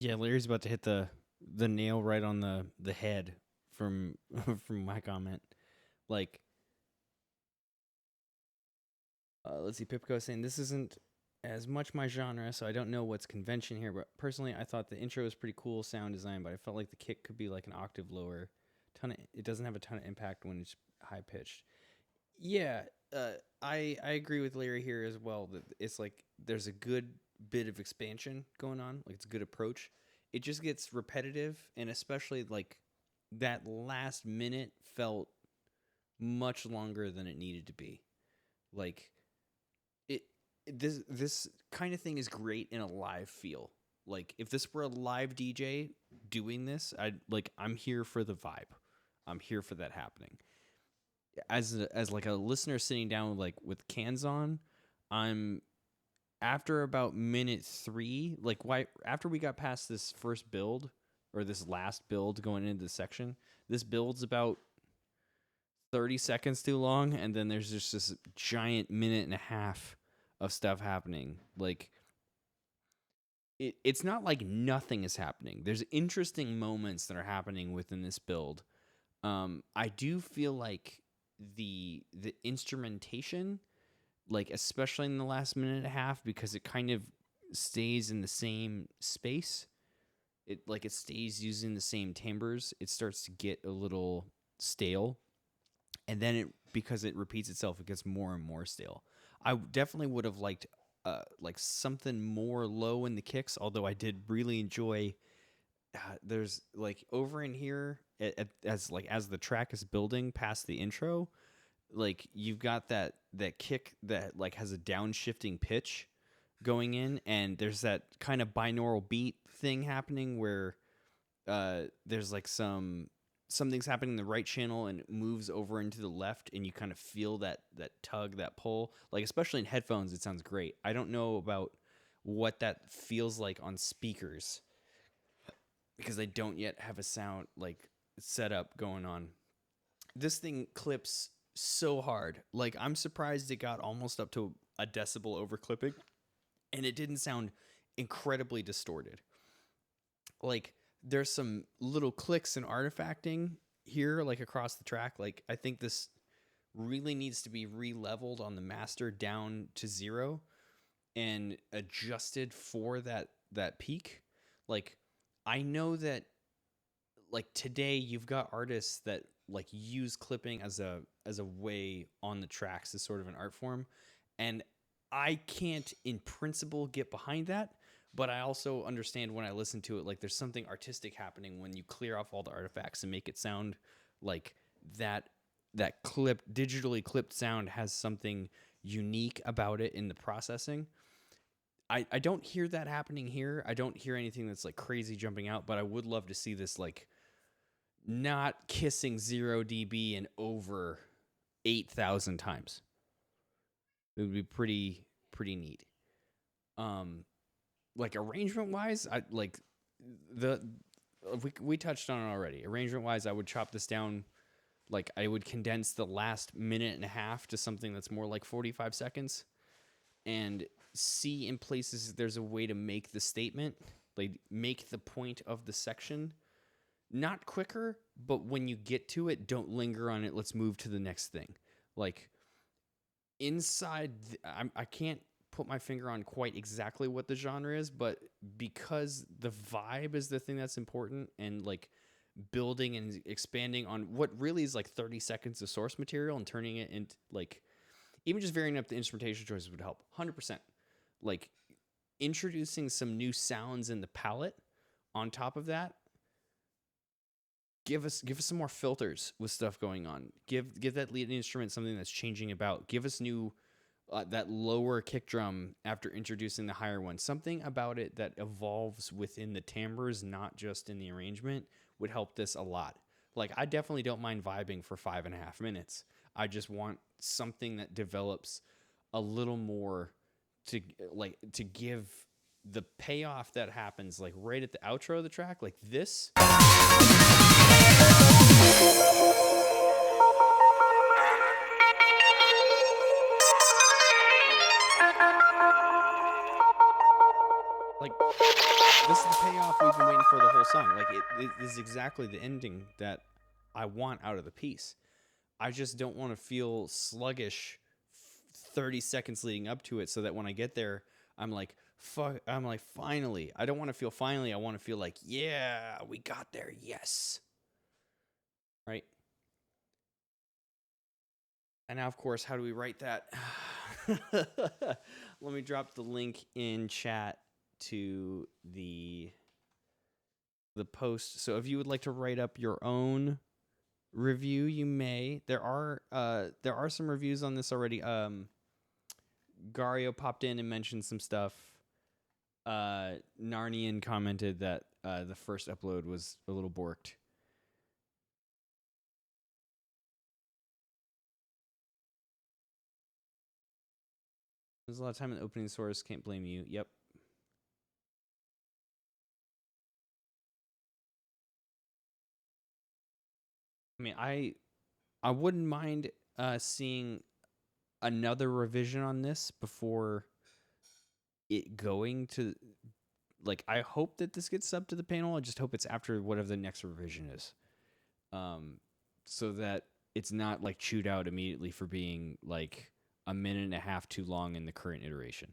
S1: Yeah, Larry's about to hit the nail right on the head from from my comment. Like, let's see, Pipco saying this isn't as much my genre, so I don't know what's convention here. But personally, I thought the intro was pretty cool sound design, but I felt like the kick could be like an octave lower. It doesn't have a ton of impact when it's high pitched. Yeah, I agree with Larry here as well. That it's like there's a good bit of expansion going on. Like it's a good approach. It just gets repetitive, and especially like that last minute felt much longer than it needed to be. Like it this kind of thing is great in a live feel. Like if this were a live DJ doing this, I'm here for the vibe. I'm here for that happening. As like a listener sitting down with cans on, I'm after about minute 3, like why after we got past this first build or this last build going into the section, this build's about 30 seconds too long, and then there's just this giant minute and a half of stuff happening. Like it's not like nothing is happening. There's interesting moments that are happening within this build. I do feel like the instrumentation, like especially in the last minute and a half, because it kind of stays in the same space. It stays using the same timbres. It starts to get a little stale, and then because it repeats itself, it gets more and more stale. I definitely would have liked like something more low in the kicks, although I did really enjoy. There's like over in here as the track is building past the intro, like you've got that kick that like has a downshifting pitch going in, and there's that kind of binaural beat thing happening where there's like something's happening in the right channel and it moves over into the left, and you kind of feel that tug, that pull. Like especially in headphones, it sounds great. I don't know about what that feels like on speakers because I don't yet have a sound like setup going on. This thing clips so hard. Like I'm surprised it got almost up to a decibel over clipping, and it didn't sound incredibly distorted. Like there's some little clicks and artifacting here, like across the track. Like I think this really needs to be re-leveled on the master down to 0 and adjusted for that peak. Like I know that like today you've got artists that like use clipping as a way on the tracks as sort of an art form, and I can't in principle get behind that, but I also understand when I listen to it, like there's something artistic happening when you clear off all the artifacts and make it sound like that digitally clipped sound has something unique about it in the processing. I don't hear that happening here. I don't hear anything that's like crazy jumping out, but I would love to see this like not kissing 0 dB and over 8,000 times. It would be pretty neat. Like arrangement wise, I like we touched on it already. Arrangement wise, I would chop this down. Like I would condense the last minute and a half to something that's more like 45 seconds, and see in places there's a way to make the statement, like make the point of the section not quicker, but when you get to it, don't linger on it. Let's move to the next thing. Like inside, I can't put my finger on quite exactly what the genre is, but because the vibe is the thing that's important, and like building and expanding on what really is like 30 seconds of source material and turning it into like even just varying up the instrumentation choices would help 100%. Like introducing some new sounds in the palette on top of that. Give us some more filters with stuff going on. Give that lead instrument something that's changing about. Give us new that lower kick drum after introducing the higher one. Something about it that evolves within the timbres, not just in the arrangement, would help this a lot. Like I definitely don't mind vibing for 5.5 minutes. I just want something that develops a little more to give the payoff that happens like right at the outro of the track, like this. song. Like it is exactly the ending that I want out of the piece. I just don't want to feel sluggish 30 seconds leading up to it, so that when I get there, I'm like, fuck, I'm like, finally. I don't want to feel finally. I want to feel like, yeah, we got there. Yes. Right. And now, of course, how do we write that? Let me drop the link in chat to the post. So if you would like to write up your own review, you may. There are some reviews on this already. Gario popped in and mentioned some stuff. Narnian commented that the first upload was a little borked. There's a lot of time in the opening source. Can't blame you. Yep. I mean, I wouldn't mind seeing another revision on this before it going to, like, I hope that this gets subbed to the panel. I just hope it's after whatever the next revision is, so that it's not like chewed out immediately for being like a minute and a half too long in the current iteration,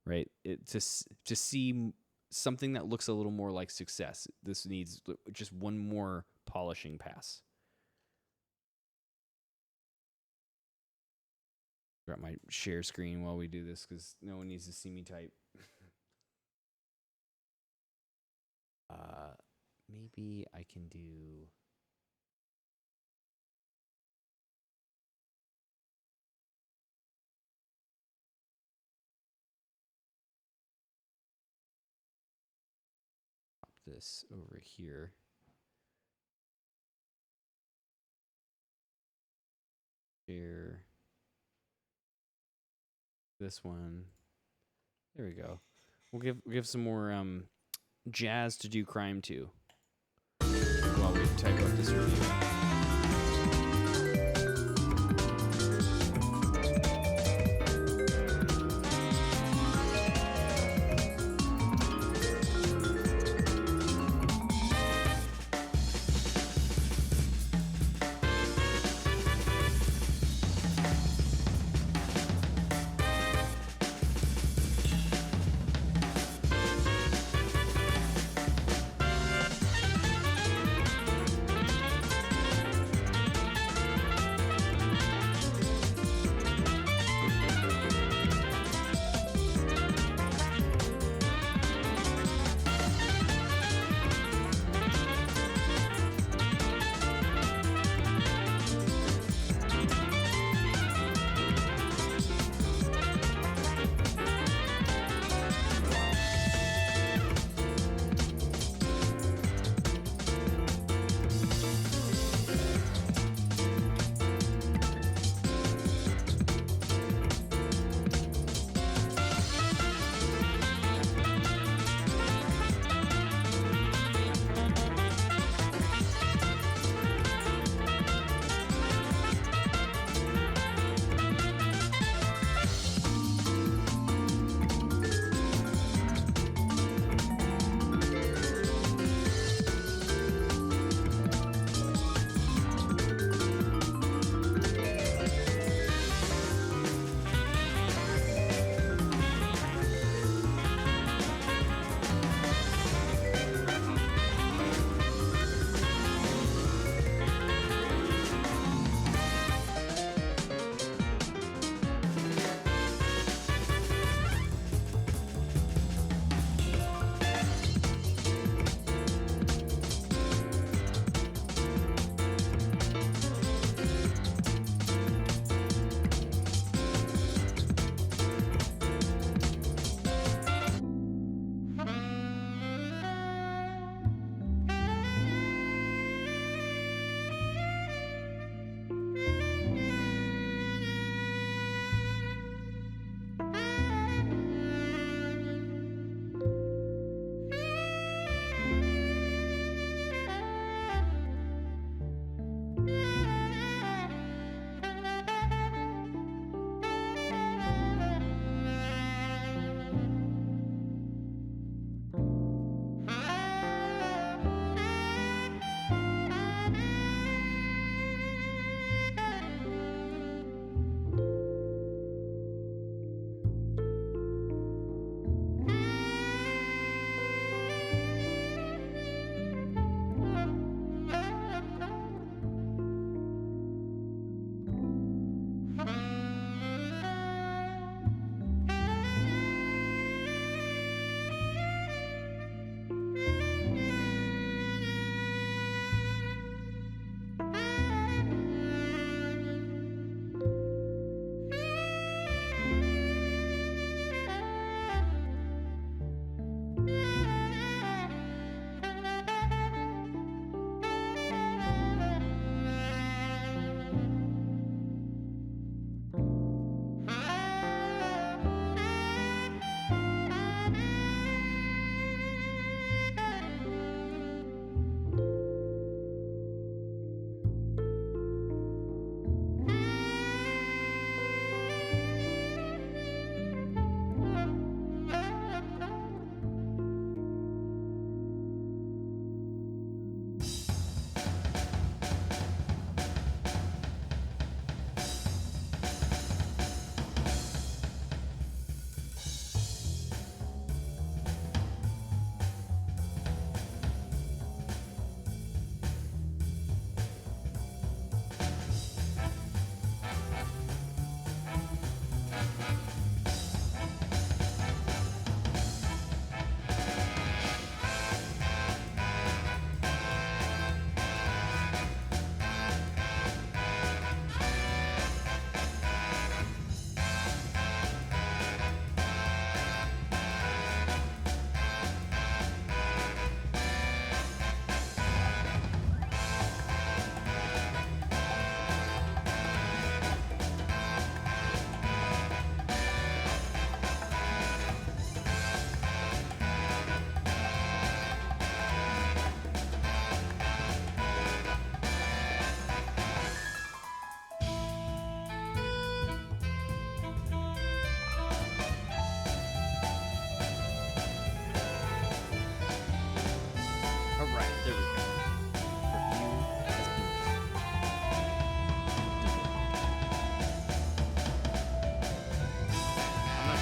S1: right? To see something that looks a little more like success, this needs just one more polishing pass. Got my share screen while we do this because no one needs to see me type. Maybe I can do. Pop this over here. Share. This one. There we go. We'll give some more jazz to do crime to while we type up this review.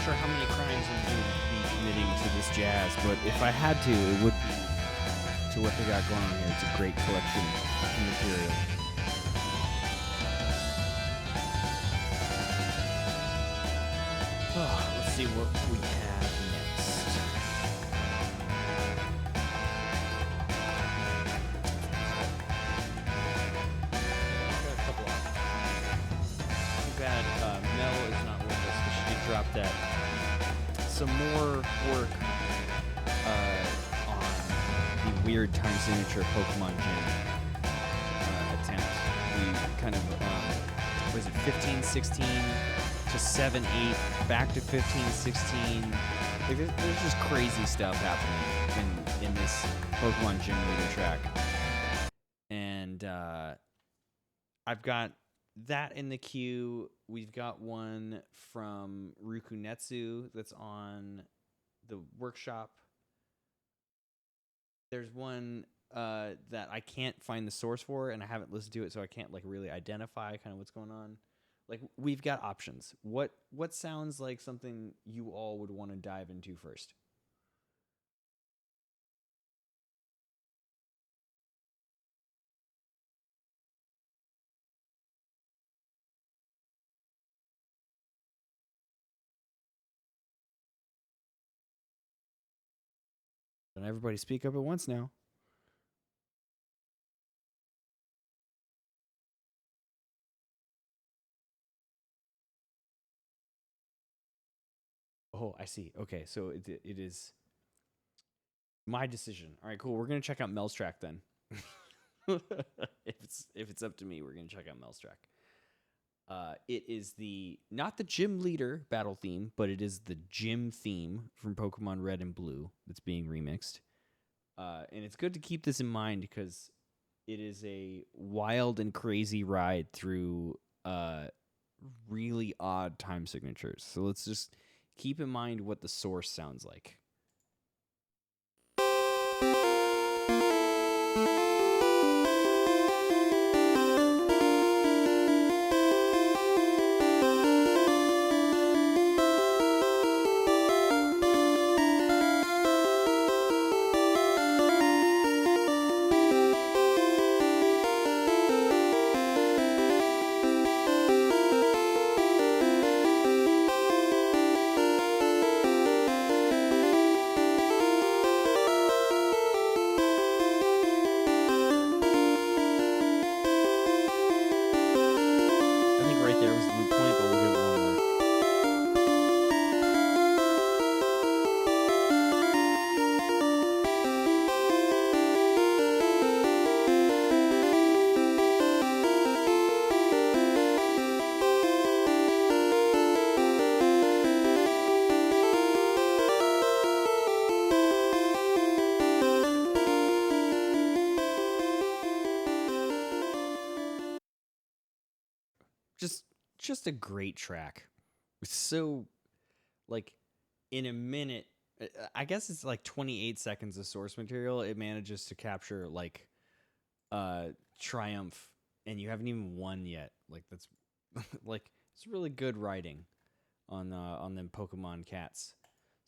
S1: sure how many crimes I'm going to be committing to this jazz, but if I had to, it would be to what they got going on here. It's a great collection of material. Oh, let's see what we have next. Got a couple options. Too bad Mel is not with us, but she did drop that. Some more work on the weird time signature Pokemon Gym attempt. We kind of, was it 15, 16 to 7, 8, back to 15, 16. Like, there's just crazy stuff happening in this Pokemon Gym leader track. And I've got that in the queue. We've got one from Rukunetsu that's on the workshop. There's one that I can't find the source for, and I haven't listened to it, so I can't like really identify kind of what's going on. Like, we've got options. What sounds like something you all would want to dive into first? Don't everybody speak up at once now. Oh, I see. Okay, so it is my decision. All right, cool. We're gonna check out Mel's track then. if it's up to me, we're gonna check out Mel's track. It is not the gym leader battle theme, but it is the gym theme from Pokemon Red and Blue that's being remixed. And it's good to keep this in mind because it is a wild and crazy ride through really odd time signatures. So let's just keep in mind what the source sounds like. Just a great track. It's so, like, in a minute, I guess it's like 28 seconds of source material. It manages to capture like Triumph, and you haven't even won yet. Like, that's like, it's really good writing on them Pokemon cats.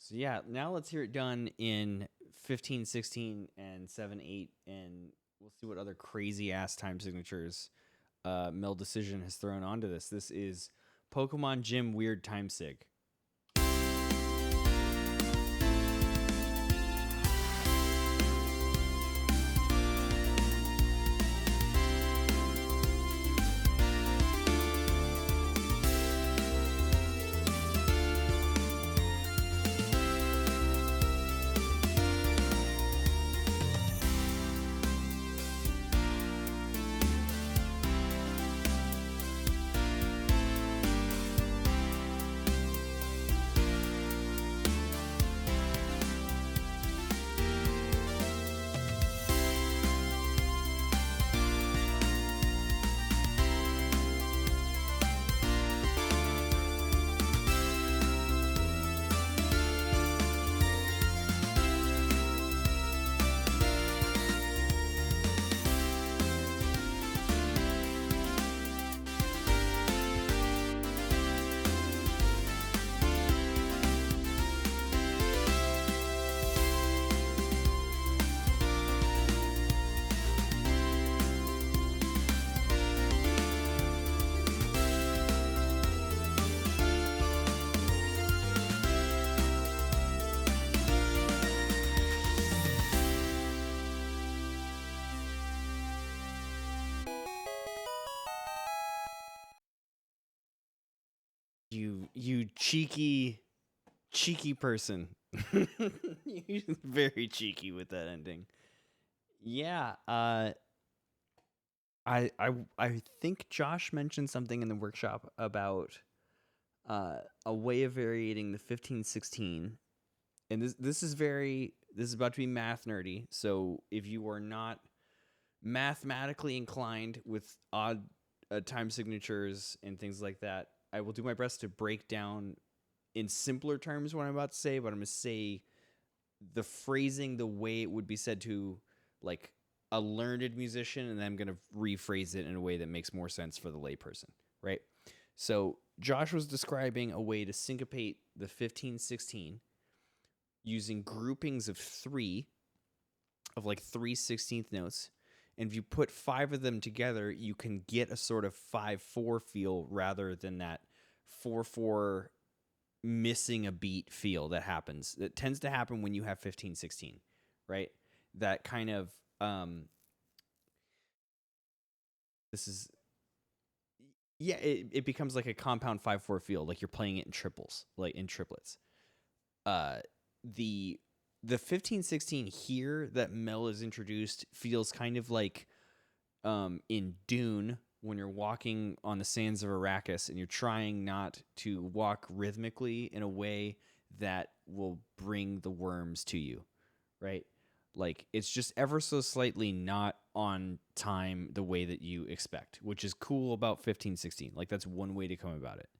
S1: So yeah, now let's hear it done in 15, 16, and 7, 8, and we'll see what other crazy ass time signatures Mel Decision has thrown onto this. This is Pokemon Gym Weird Time Sig. You cheeky person. You're very cheeky with that ending. Yeah, I think Josh mentioned something in the workshop about a way of varying the 15/16, and this is about to be math nerdy. So if you are not mathematically inclined with odd time signatures and things like that, I will do my best to break down in simpler terms what I'm about to say, but I'm going to say the phrasing the way it would be said to like a learned musician, and then I'm going to rephrase it in a way that makes more sense for the layperson, right? So Josh was describing a way to syncopate the 15/16 using groupings of three, of like 3/16 notes. And if you put 5 of them together, you can get a sort of 5/4 feel rather than that 4/4 missing a beat feel that happens. That tends to happen when you have 15/16, right? That kind of this is yeah, it becomes like a compound 5/4 feel, like you're playing it in triples, like in triplets. The 15/16 here that Mel is introduced feels kind of like in Dune when you're walking on the sands of Arrakis and you're trying not to walk rhythmically in a way that will bring the worms to you, right? Like it's just ever so slightly not on time the way that you expect, which is cool about 15/16. Like that's one way to come about it.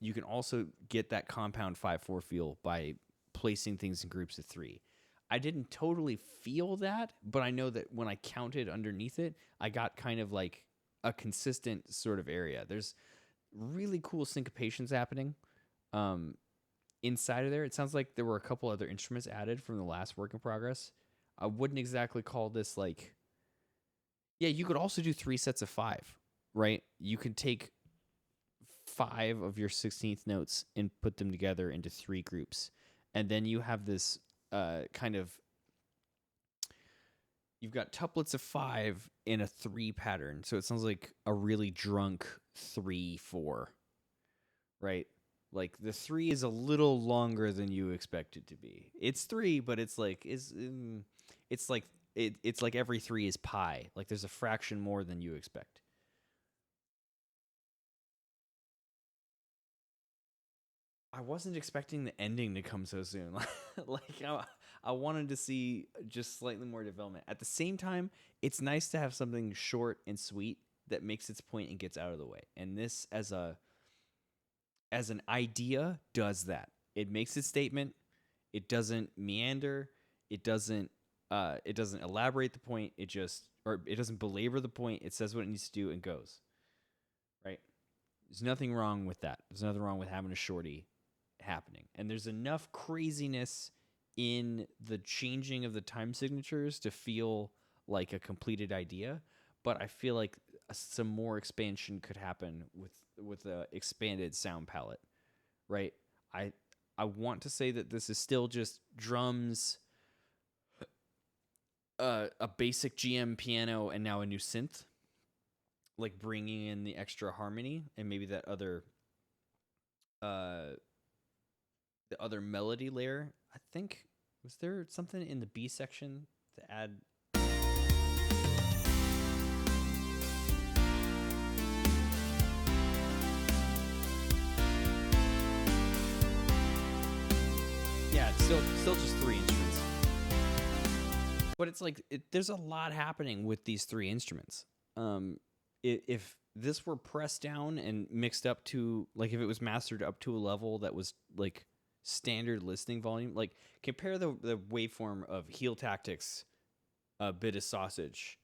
S1: You can also get that compound 5/4 feel by placing things in groups of 3. I didn't totally feel that, but I know that when I counted underneath it, I got kind of like a consistent sort of area. There's really cool syncopations happening inside of there. It sounds like there were a couple other instruments added from the last work in progress. I wouldn't exactly call this like, yeah, you could also do 3 sets of 5, right? You could take 5 of your 16th notes and put them together into 3 groups. And then you have this kind of, you've got tuplets of 5 in a 3 pattern. So it sounds like a really drunk 3/4, right? Like the 3 is a little longer than you expect it to be. It's 3, but it's like it's like it's like every 3 is pi. Like there's a fraction more than you expect. I wasn't expecting the ending to come so soon. Like I wanted to see just slightly more development. At the same time, it's nice to have something short and sweet that makes its point and gets out of the way. And this as an idea does that. It makes its statement. It doesn't meander. It doesn't elaborate the point. It doesn't belabor the point. It says what it needs to do and goes. Right? There's nothing wrong with that. There's nothing wrong with having a shorty happening. And there's enough craziness in the changing of the time signatures to feel like a completed idea, but I feel like some more expansion could happen with a expanded sound palette, right? I want to say that this is still just drums, a basic GM piano, and now a new synth, like bringing in the extra harmony and maybe that other the other melody layer. I think was there something in the B section to add? Yeah, it's still just 3 instruments. But it's like there's a lot happening with these 3 instruments. If this were pressed down and mixed up to, like, if it was mastered up to a level that was like standard listening volume, like compare the waveform of Heel Tactics, a bit of sausage,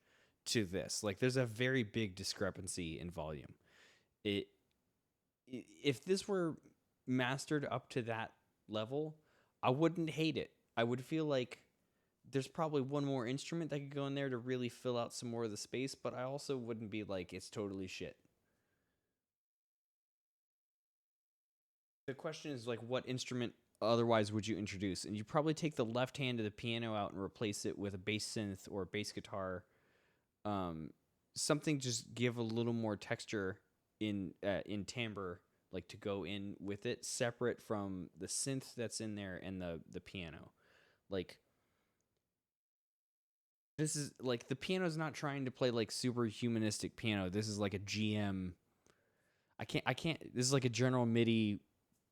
S1: to this. Like there's a very big discrepancy in volume. If this were mastered up to that level, I wouldn't hate it. I would feel like there's probably one more instrument that could go in there to really fill out some more of the space, but I also wouldn't be like it's totally shit. The question is like, what instrument otherwise would you introduce? And you probably take the left hand of the piano out and replace it with a bass synth or a bass guitar. Something just give a little more texture in timbre like to go in with it, separate from the synth that's in there and the piano. Like this is like the piano's not trying to play like super humanistic piano. This is like a GM. I can't. This is like a General MIDI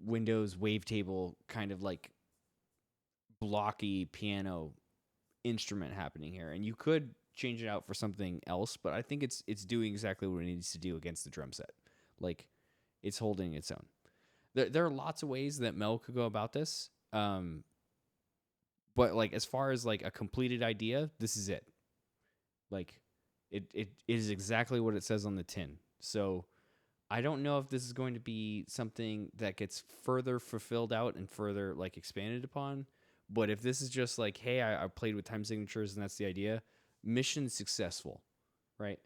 S1: Windows wavetable kind of like blocky piano instrument happening here, and you could change it out for something else, but I think it's doing exactly what it needs to do against the drum set. Like it's holding its own. There are lots of ways that Mel could go about this, but like as far as like a completed idea, this is it. Like it is exactly what it says on the tin. So I don't know if this is going to be something that gets further fulfilled out and further like expanded upon. But if this is just like, hey, I played with time signatures and that's the idea, mission successful, right?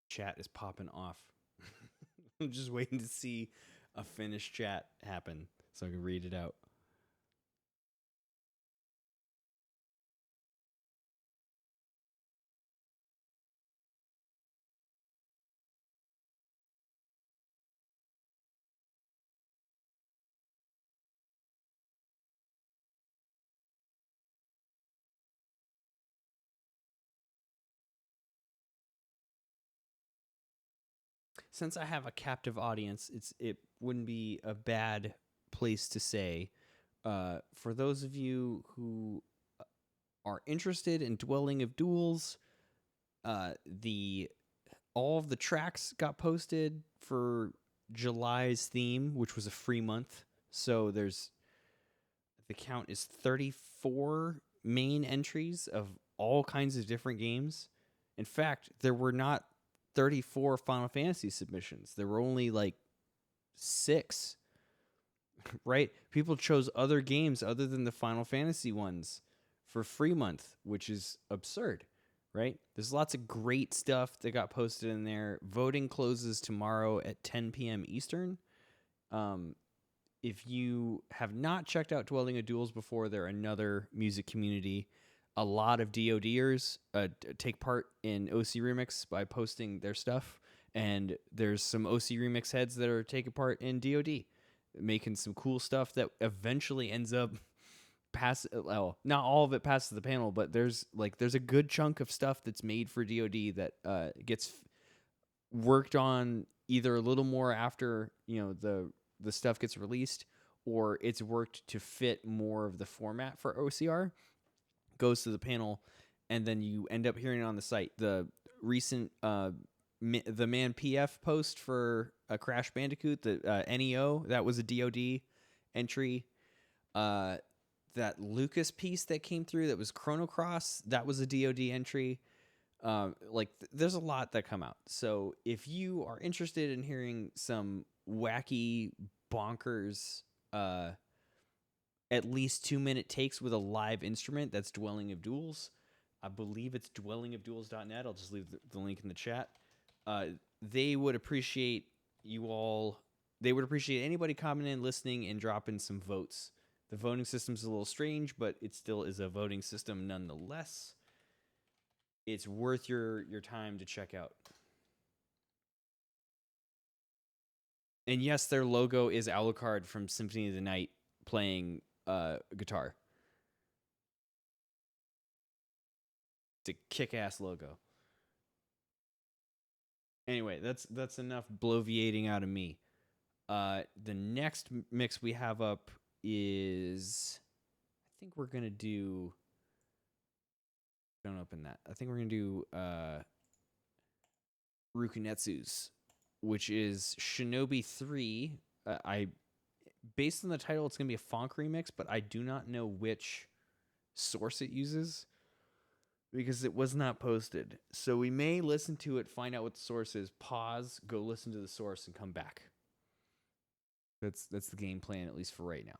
S1: Chat is popping off. I'm just waiting to see a finished chat happen so I can read it out. Since I have a captive audience, it wouldn't be a bad place to say, for those of you who are interested in Dwelling of Duels, the all of the tracks got posted for July's theme, which was a free month. So there's the count is 34 main entries of all kinds of different games. In fact, there were not 34 Final Fantasy submissions. There were only like 6, right? People chose other games other than the Final Fantasy ones for free month, which is absurd, right? There's lots of great stuff that got posted in there. Voting closes tomorrow at 10 p.m. Eastern. If you have not checked out Dwelling of Duels before, they're another music community. A lot of DoDers take part in OC Remix by posting their stuff, and there's some OC Remix heads that are taking part in DoD, making some cool stuff that eventually ends up well, not all of it passes the panel, but there's a good chunk of stuff that's made for DoD that gets worked on either a little more after the stuff gets released, or it's worked to fit more of the format for OCR, goes to the panel, and then you end up hearing it on the site. The recent the Man PF post for a Crash Bandicoot, the NEO, that was a DoD entry. That Lucas piece that came through that was Chrono Cross, that was a DoD entry. There's a lot that come out. So if you are interested in hearing some wacky, bonkers, at least 2-minute takes with a live instrument, that's Dwelling of Duels. I believe it's dwellingofduels.net. I'll just leave the link in the chat. They would appreciate you all. They would appreciate anybody coming in, listening, and dropping some votes. The voting system's a little strange, but it still is a voting system nonetheless. It's worth your time to check out. And yes, their logo is Alucard from Symphony of the Night playing guitar. It's a kick-ass logo. Anyway, that's enough bloviating out of me. The next mix we have up is, I think we're gonna do. Don't open that. I think we're gonna do Rukunetsu's, which is Shinobi 3. Based on the title, it's gonna be a funk remix, but I do not know which source it uses because it was not posted. So we may listen to it, find out what the source is, pause, go listen to the source, and come back. That's the game plan, at least for right now.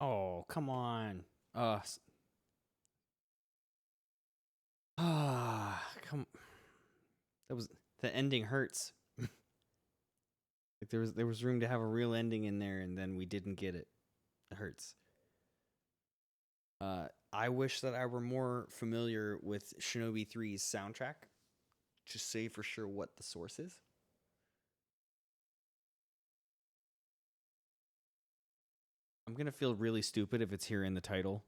S1: Oh, come on. Come. That was the ending hurts. Like there was room to have a real ending in there, and then we didn't get it. It hurts. I wish that I were more familiar with Shinobi 3's soundtrack to say for sure what the source is. I'm gonna feel really stupid if it's here in the title.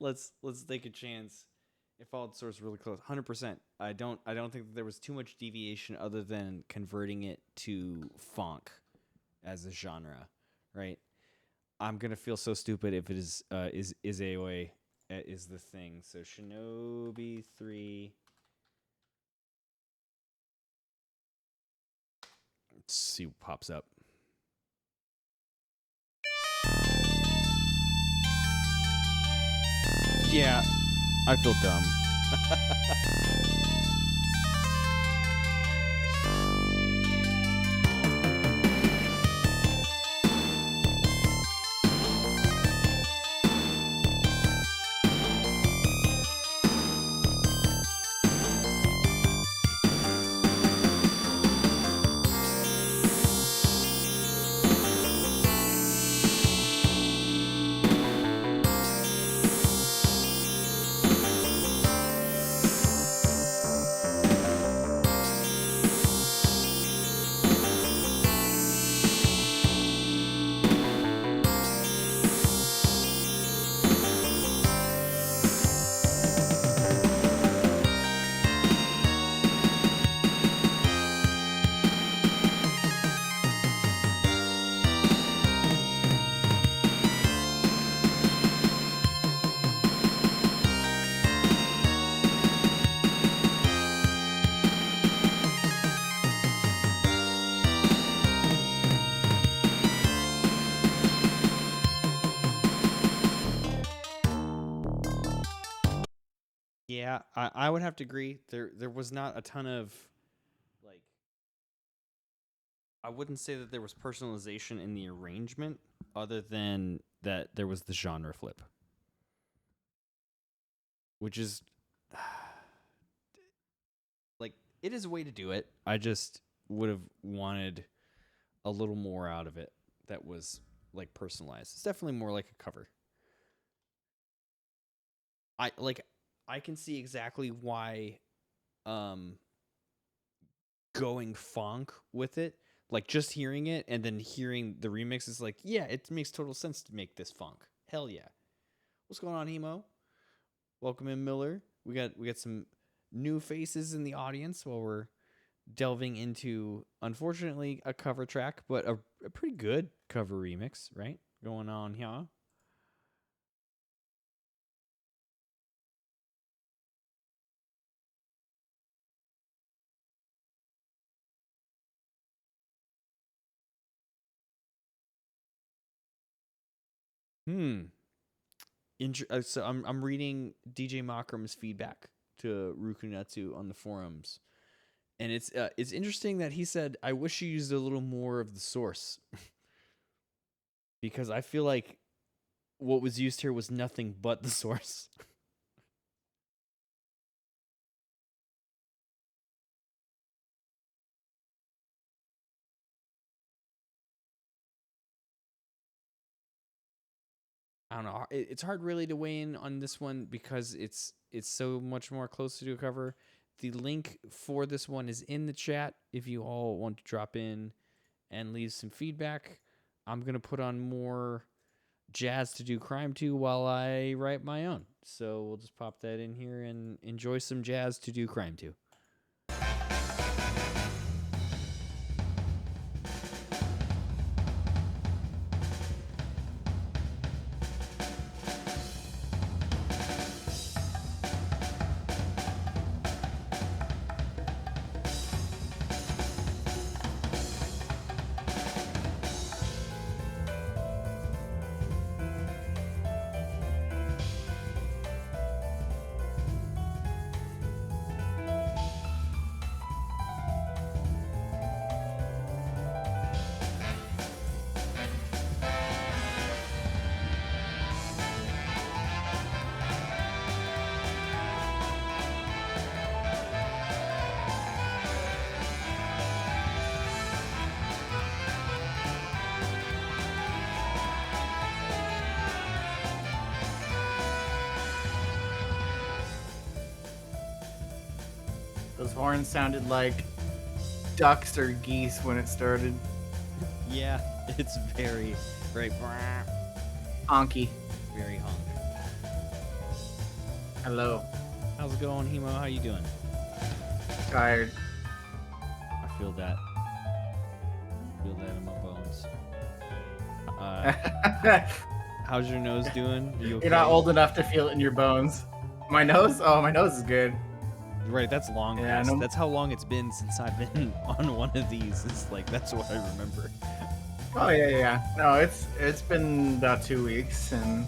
S1: let's take a chance. It followed source really close, 100%. I don't think that there was too much deviation other than converting it to funk as a genre, right? I'm gonna feel so stupid if it is AOA is the thing. So Shinobi 3. Let's see what pops up. Yeah, I feel dumb. Yeah, I would have to agree. There was not a ton of like I wouldn't say that there was personalization in the arrangement other than that there was the genre flip. Which is like it is a way to do it. I just would have wanted a little more out of it that was like personalized. It's definitely more like a cover. I can see exactly why going funk with it, like just hearing it and then hearing the remix is like, yeah, it makes total sense to make this funk. Hell yeah. What's going on, Hemo? Welcome in, Miller. We got some new faces in the audience while we're delving into, unfortunately, a cover track, but a pretty good cover remix, right? Going on here. So I'm reading DJ Makram's feedback to Rukunetsu on the forums, and it's interesting that he said, "I wish you used a little more of the source," because I feel like what was used here was nothing but the source. I don't know. It's hard really to weigh in on this one because it's so much more closer to a cover. The link for this one is in the chat if you all want to drop in and leave some feedback. I'm going to put on more jazz to do crime to while I write my own. So we'll just pop that in here and enjoy some jazz to do crime to.
S4: Those horns sounded like ducks or geese when it started.
S1: Yeah, it's very
S4: Honky.
S1: very honk.
S4: Hello.
S1: How's it going, Hemo? How you doing?
S4: Tired.
S1: I feel that. Feel that in my bones. How's your nose doing? Are you okay?
S4: You're not old enough to feel it in your bones. My nose? Oh, my nose is good.
S1: Right, that's long
S4: Yeah,
S1: past.
S4: no-
S1: That's how long it's been since I've been on one of these. It's like that's what I remember.
S4: Oh yeah. No, it's been about 2 weeks, and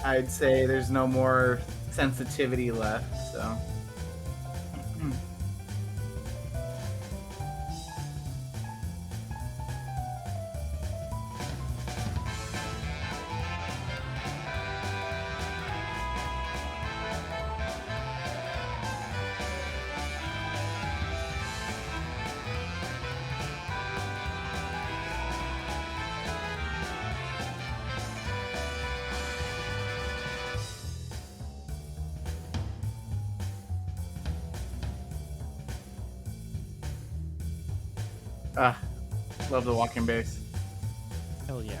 S4: I'd say there's no more sensitivity left. So. Love the walking bass.
S1: Hell yeah.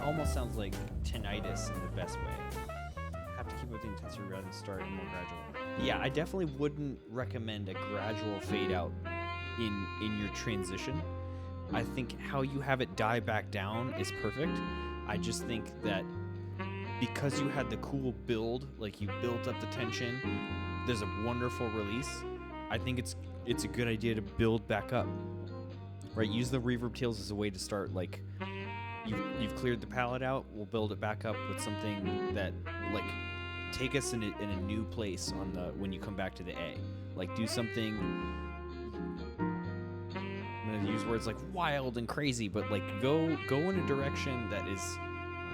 S1: almost sounds like tinnitus in the best way. Have to keep up with the intensity rather than start more gradual. Yeah, I definitely wouldn't recommend a gradual fade out in your transition. I think how you have it die back down is perfect. I just think that because you had the cool build, like you built up the tension, there's a wonderful release. I think it's a good idea to build back up. Right? Use the reverb tails as a way to start. Like you've cleared the palette out, we'll build it back up with something that like take us in a new place on the when you come back to the A. Like do something, I'm gonna use words like wild and crazy, but like go in a direction that is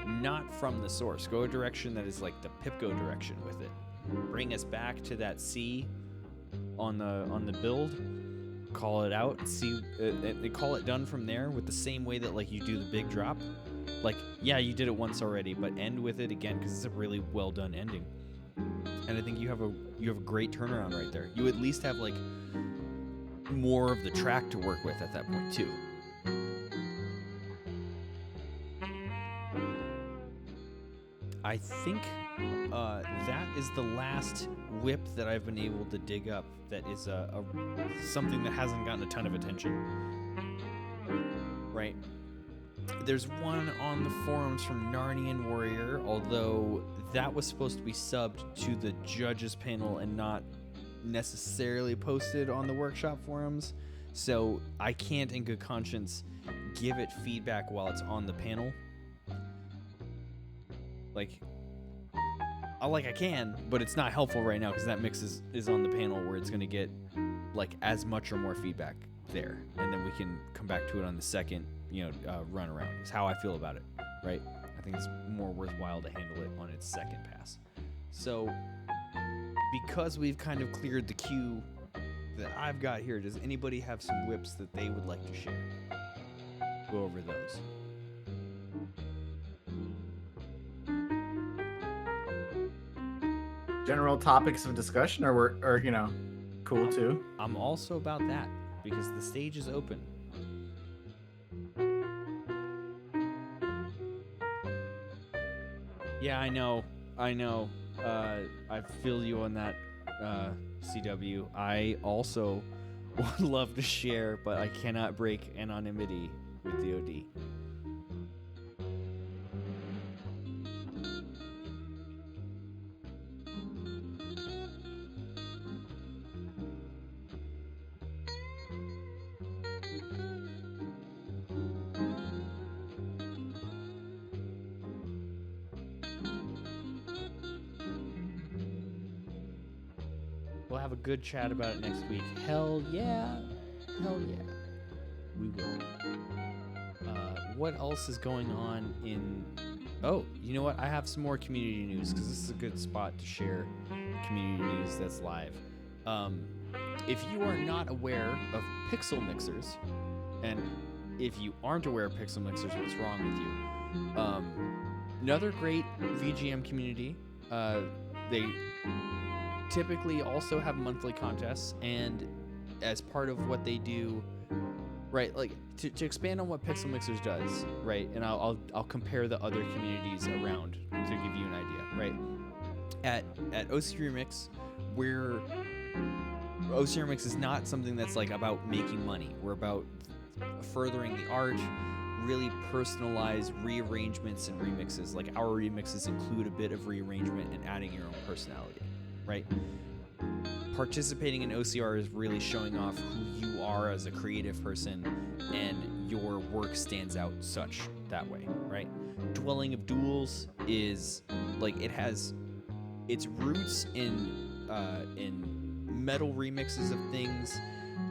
S1: not from the source. Go a direction that is like the Pipco direction with it. Bring us back to that C on the build. Call it out. See, call it done from there with the same way that like you do the big drop. Like yeah, you did it once already, but end with it again because it's a really well done ending. And I think you have a great turnaround right there. You at least have like more of the track to work with at that point too. I think that is the last WIP that I've been able to dig up that is something that hasn't gotten a ton of attention. Right? There's one on the forums from Narnian Warrior, although that was supposed to be subbed to the judges panel and not necessarily posted on the workshop forums. So I can't in good conscience give it feedback while it's on the panel. I can, but it's not helpful right now because that mix is on the panel where it's going to get like as much or more feedback there, and then we can come back to it on the second run around. Is how I feel about it, right? I think it's more worthwhile to handle it on its second pass. So because we've kind of cleared the queue that I've got here, does anybody have some WIPs that they would like to share? Go over those.
S4: General topics of discussion or cool too.
S1: I'm also about that because the stage is open. Yeah, I know. I feel you on that, CW. I also would love to share, but I cannot break anonymity with DoD. We'll have a good chat about it next week. Hell yeah. We will. What else is going on in... Oh, you know what? I have some more community news because this is a good spot to share community news that's live. If you are not aware of pixel mixers, and if you aren't aware of pixel mixers, what's wrong with you? Another great VGM community. They typically also have monthly contests, and as part of what they do, right, like to expand on what Pixel Mixers does, right, and I'll compare the other communities around to give you an idea, right. At OC Remix, where OC Remix is not something that's like about making money. We're about furthering the art, really personalized rearrangements and remixes. Like our remixes include a bit of rearrangement and adding your own personality. Right? Participating in OCR is really showing off who you are as a creative person, and your work stands out such that way, right? Dwelling of Duels is like it has its roots in metal remixes of things,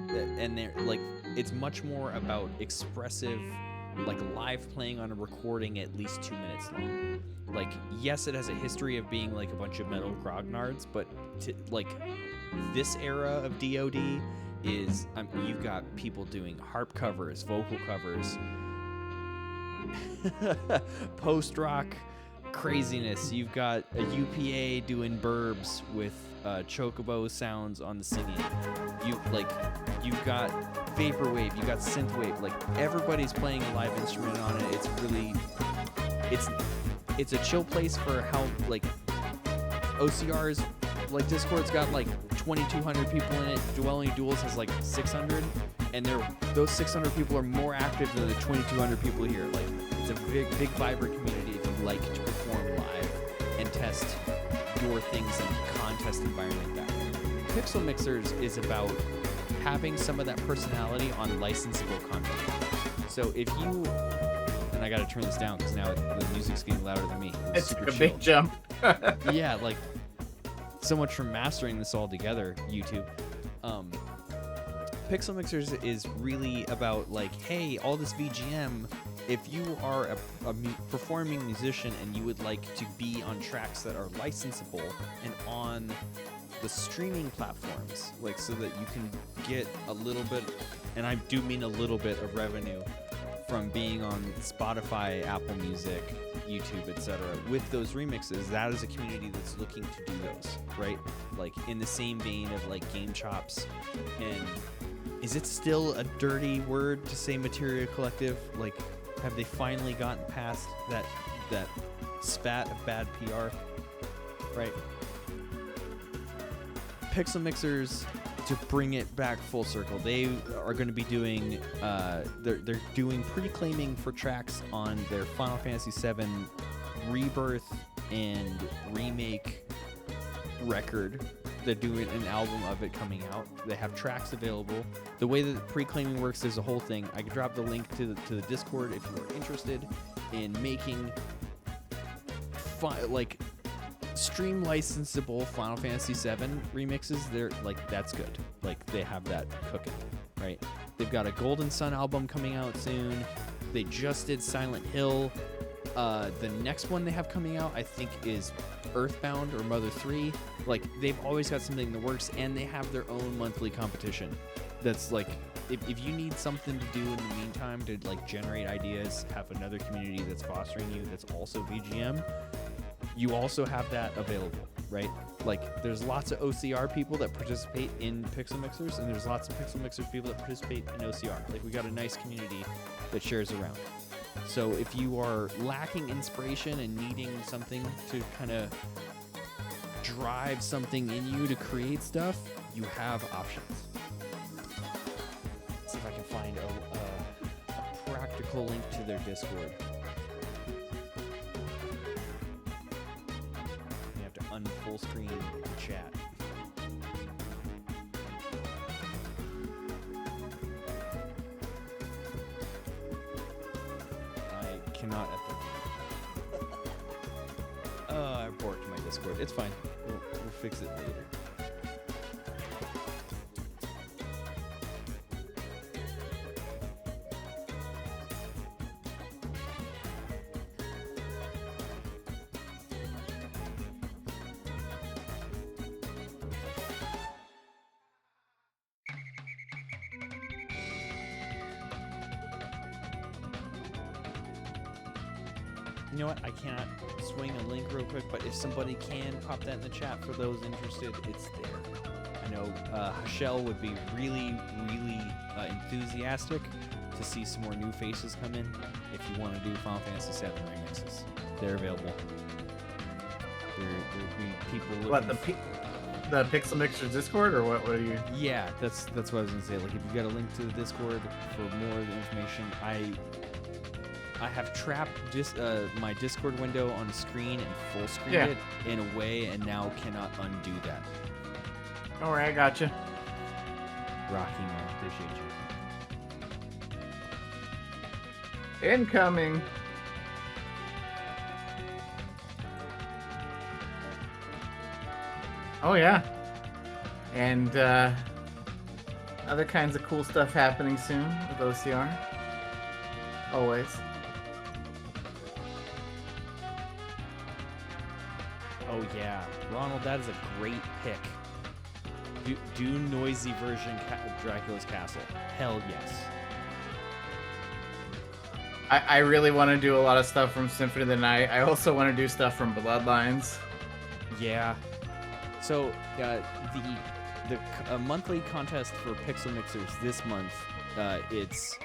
S1: and they're like it's much more about expressive, like live playing on a recording at least 2 minutes long. Like, yes, it has a history of being like a bunch of metal grognards, but like this era of DoD is you've got people doing harp covers, vocal covers, post-rock craziness. You've got a UPA doing burbs with chocobo sounds on the singing. You've got vaporwave, you got synthwave. Like everybody's playing a live instrument on it. It's really it's a chill place for how like OCR's like Discord's got like 2,200 people in it. Dwelling Duels has like 600, and those 600 people are more active than the 2,200 people here. Like it's a big vibrant community if you like to perform live and test your things in a contest environment that way. Pixel Mixers is about having some of that personality on licensable content. So if you, and I gotta turn this down because now the music's getting louder than me.
S4: It's
S1: super
S4: a
S1: chill.
S4: big jump.
S1: Yeah, like so much for mastering this all together, YouTube. Pixel Mixers is really about like, hey, all this VGM. If you are a performing musician and you would like to be on tracks that are licensable and on the streaming platforms, like so that you can get a little bit, and I do mean a little bit of revenue from being on Spotify, Apple Music, YouTube, etc. with those remixes, that is a community that's looking to do those, right? Like in the same vein of like Game Chops, and is it still a dirty word to say Materia Collective? Like, have they finally gotten past that spat of bad PR, right? Pixel Mixers, to bring it back full circle, they are going to be doing they're doing pre-claiming for tracks on their Final Fantasy VII Rebirth and Remake record. They're doing an album of it coming out. They have tracks available. The way that pre-claiming works, there's a whole thing. I can drop the link to the Discord if you are interested in making like stream licensable Final Fantasy VII remixes. They're like, that's good. Like they have that cooking, right? They've got a Golden Sun album coming out soon. They just did Silent Hill. The next one they have coming out, I think, is Earthbound or Mother 3. Like they've always got something in the works, and they have their own monthly competition. That's like, if you need something to do in the meantime to like generate ideas, have another community that's fostering you that's also VGM, you also have that available, right? Like there's lots of OCR people that participate in Pixel Mixers, and there's lots of Pixel Mixers people that participate in OCR. Like we got a nice community that shares around. So if you are lacking inspiration and needing something to kind of drive something in you to create stuff, you have options. Let's see if I can find a practical link to their Discord. You have to unfull screen the chat. I cannot at the I borked my Discord. It's fine. We'll fix it later. You know what? I cannot swing a link real quick, but if somebody can pop that in the chat for those interested, it's there. I know Hashel would be really enthusiastic to see some more new faces come in. If you want to do Final Fantasy VII remixes, they're available. There'll be people looking.
S4: What, the Pixel Mixers Discord, or what? What are you?
S1: Yeah, that's what I was gonna say. Like, if you've got a link to the Discord for more of the information, I have trapped my Discord window on the screen and full screened it in a way, and now cannot undo that.
S4: All right, I gotcha.
S1: Rocky, man, appreciate you.
S4: Incoming. Oh yeah, and other kinds of cool stuff happening soon with OCR. Always.
S1: Oh yeah, Ronald, that is a great pick. Do noisy version Dracula's Castle. Hell yes.
S4: I really want to do a lot of stuff from Symphony of the Night. I also want to do stuff from Bloodlines.
S1: Yeah. So the monthly contest for Pixel Mixers this month, it's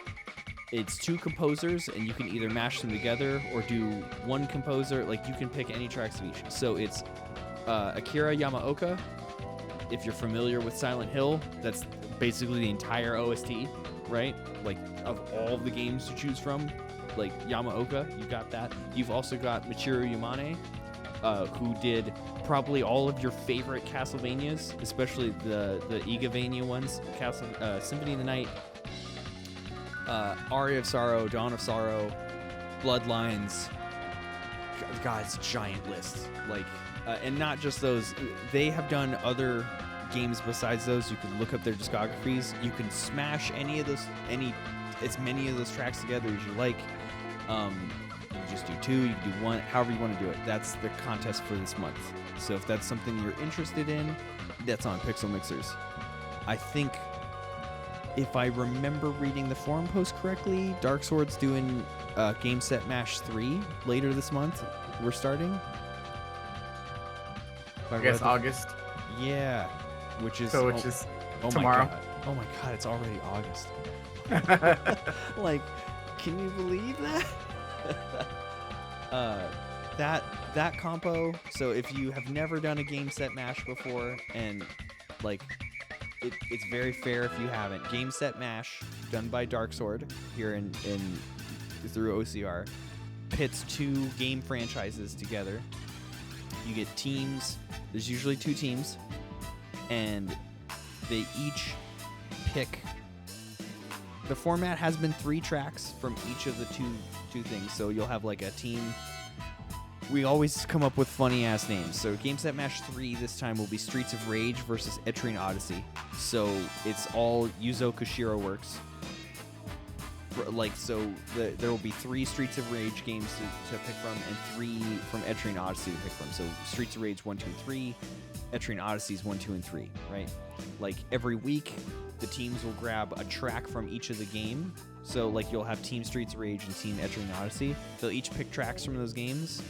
S1: it's two composers, and you can either mash them together or do one composer. Like, you can pick any tracks of each. So it's Akira Yamaoka. If you're familiar with Silent Hill, that's basically the entire OST, right? Like, of all the games to choose from, like Yamaoka, you got that. You've also got Michiru Yamane, who did probably all of your favorite Castlevanias, especially the Igavania ones, Symphony of the Night, Aria of Sorrow, Dawn of Sorrow, Bloodlines. God, it's a giant list. Like, and not just those. They have done other games besides those. You can look up their discographies. You can smash as many of those tracks together as you like. You can just do two, you can do one, however you want to do it. That's the contest for this month. So if that's something you're interested in, that's on Pixel Mixers. I think, if I remember reading the forum post correctly, Dark Sword's doing Game Set Mash 3 later this month. We're starting.
S4: I guess August.
S1: Yeah, which is
S4: So tomorrow.
S1: My God. Oh my God, it's already August. Like, can you believe that? That compo. So if you have never done a Game Set Mash before, and like, it's very fair if you haven't. Game Set Mash, done by Dark Sword here in through OCR, pits two game franchises together. You get teams. There's usually two teams, and they each pick. The format has been 3 tracks from each of the two things. So you'll have like a team. We always come up with funny ass names. So Game Set Mash 3 this time will be Streets of Rage versus Etrian Odyssey. So it's all Yuzo Koshiro works. Like, so there will be 3 Streets of Rage games to pick from, and 3 from Etrian Odyssey to pick from. So Streets of Rage 1, 2, and 3, Etrian Odysseys 1, 2, and 3, right? Like, every week, the teams will grab a track from each of the game. So, like, you'll have Team Streets of Rage and Team Etrian Odyssey. They'll each pick tracks from those games,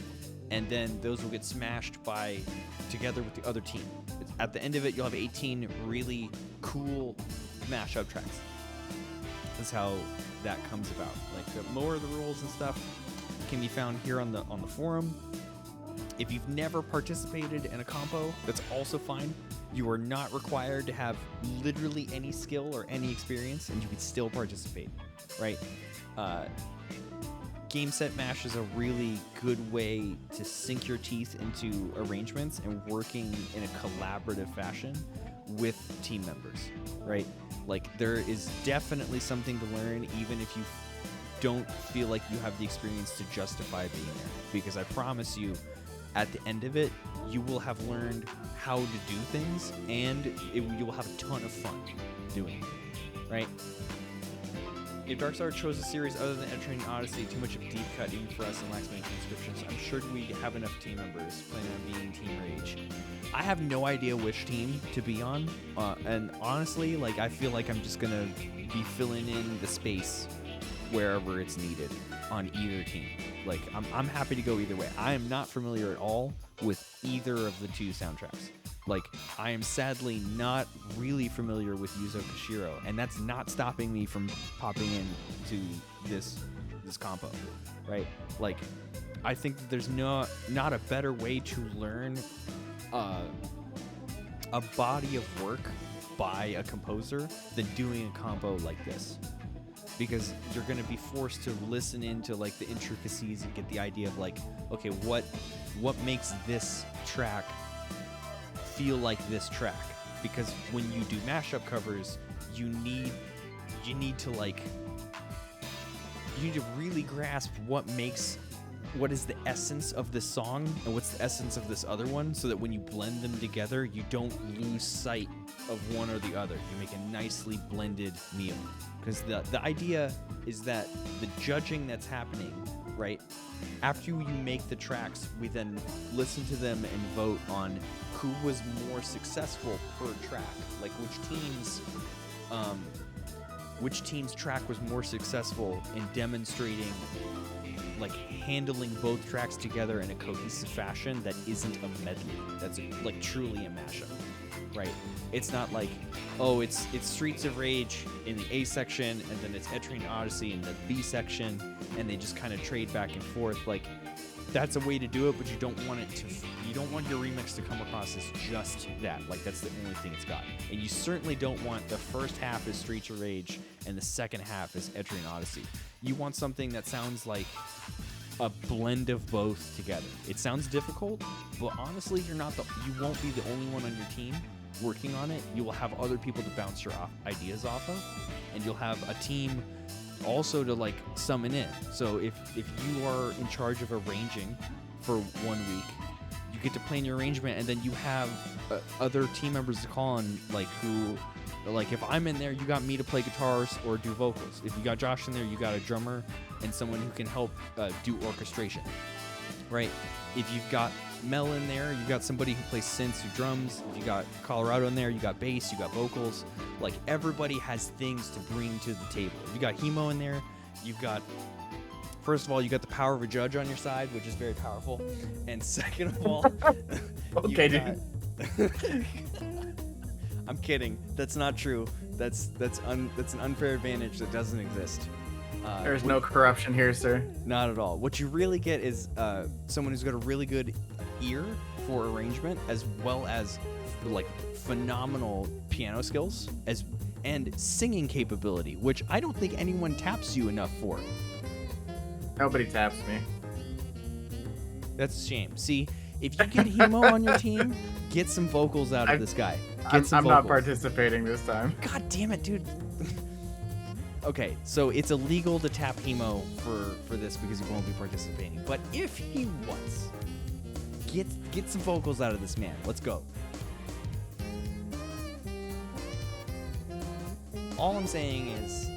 S1: and then those will get smashed together with the other team. At the end of it, you'll have 18 really cool mashup tracks. That's how that comes about. Like, the more of the rules and stuff can be found here on the forum. If you've never participated in a compo, that's also fine. You are not required to have literally any skill or any experience, and you can still participate, right? Game Set Mash is a really good way to sink your teeth into arrangements and working in a collaborative fashion with team members, right? Like, there is definitely something to learn, even if you don't feel like you have the experience to justify being there. Because I promise you, at the end of it, you will have learned how to do things, and you will have a ton of fun doing it, right? If Darkstar chose a series other than Etrian Odyssey, too much of a deep cut even for us and lacks many transcriptions, I'm sure we have enough team members planning on being Team Rage. I have no idea which team to be on, and honestly, like, I feel like I'm just gonna be filling in the space wherever it's needed on either team. Like, I'm happy to go either way. I am not familiar at all with either of the 2 soundtracks. Like, I am sadly not really familiar with Yuzo Koshiro, and that's not stopping me from popping into this compo, right? Like, I think that there's not a better way to learn a body of work by a composer than doing a compo like this. Because you're going to be forced to listen into, like, the intricacies and get the idea of, like, okay, what makes this track feel like this track? Because when you do mashup covers, you need to really grasp what is the essence of this song and what's the essence of this other one, so that when you blend them together, you don't lose sight of one or the other. You make a nicely blended meal. Because the idea is that the judging that's happening, right, after you make the tracks, we then listen to them and vote on who was more successful per track. Like, which team's track was more successful in demonstrating, like, handling both tracks together in a cohesive fashion that isn't a medley. That's, like, truly a mashup. right? It's not like, oh, it's Streets of Rage in the A section, and then it's Etrian Odyssey in the B section, and they just kind of trade back and forth. Like, that's a way to do it, but you don't want your remix to come across as just that. Like, that's the only thing it's got. And you certainly don't want the first half is Streets of Rage and the second half is Etrian Odyssey. You want something that sounds like a blend of both together. It sounds difficult, but honestly, you won't be the only one on your team working on it. You will have other people to bounce your ideas off of, and you'll have a team also to like summon in. So if you are in charge of arranging for 1 week, you get to plan your arrangement, and then you have other team members to call on, like who, like if I'm in there, you got me to play guitars or do vocals. If you got Josh in there, you got a drummer and someone who can help do orchestration, right? If you've got Mel in there, you got somebody who plays synths or drums. If you got Colorado in there, you got bass, you got vocals. Like, everybody has things to bring to the table. If you got Hemo in there, you've got, first of all, you got the power of a judge on your side, which is very powerful. And second of all,
S4: Okay, dude.
S1: I'm kidding. That's not true. That's an unfair advantage that doesn't exist.
S4: There's no corruption here, sir.
S1: Not at all. What you really get is someone who's got a really good ear for arrangement, as well as like phenomenal piano skills and singing capability, which I don't think anyone taps you enough for.
S4: Nobody taps me.
S1: That's a shame. See, if you get Hemo on your team, get some vocals out of this guy.
S4: I'm not participating this time.
S1: God damn it, dude. Okay, so it's illegal to tap Hemo for this because he won't be participating. But if he was, get some vocals out of this man. Let's go. All I'm saying is,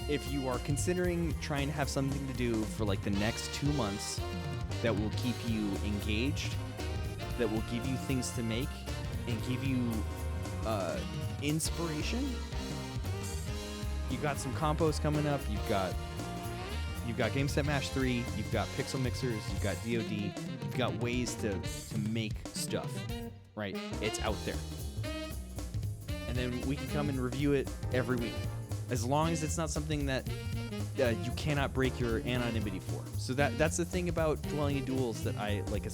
S1: if you are considering trying to have something to do for like the next 2 months that will keep you engaged, that will give you things to make, and give you inspiration, you got some compos coming up. You've got Game Set Mash 3. You've got Pixel Mixers. You've got DoD. You've got ways to make stuff, right? It's out there, and then we can come and review it every week, as long as it's not something that you cannot break your anonymity for. So that's the thing about Dwelling in Duels that I like.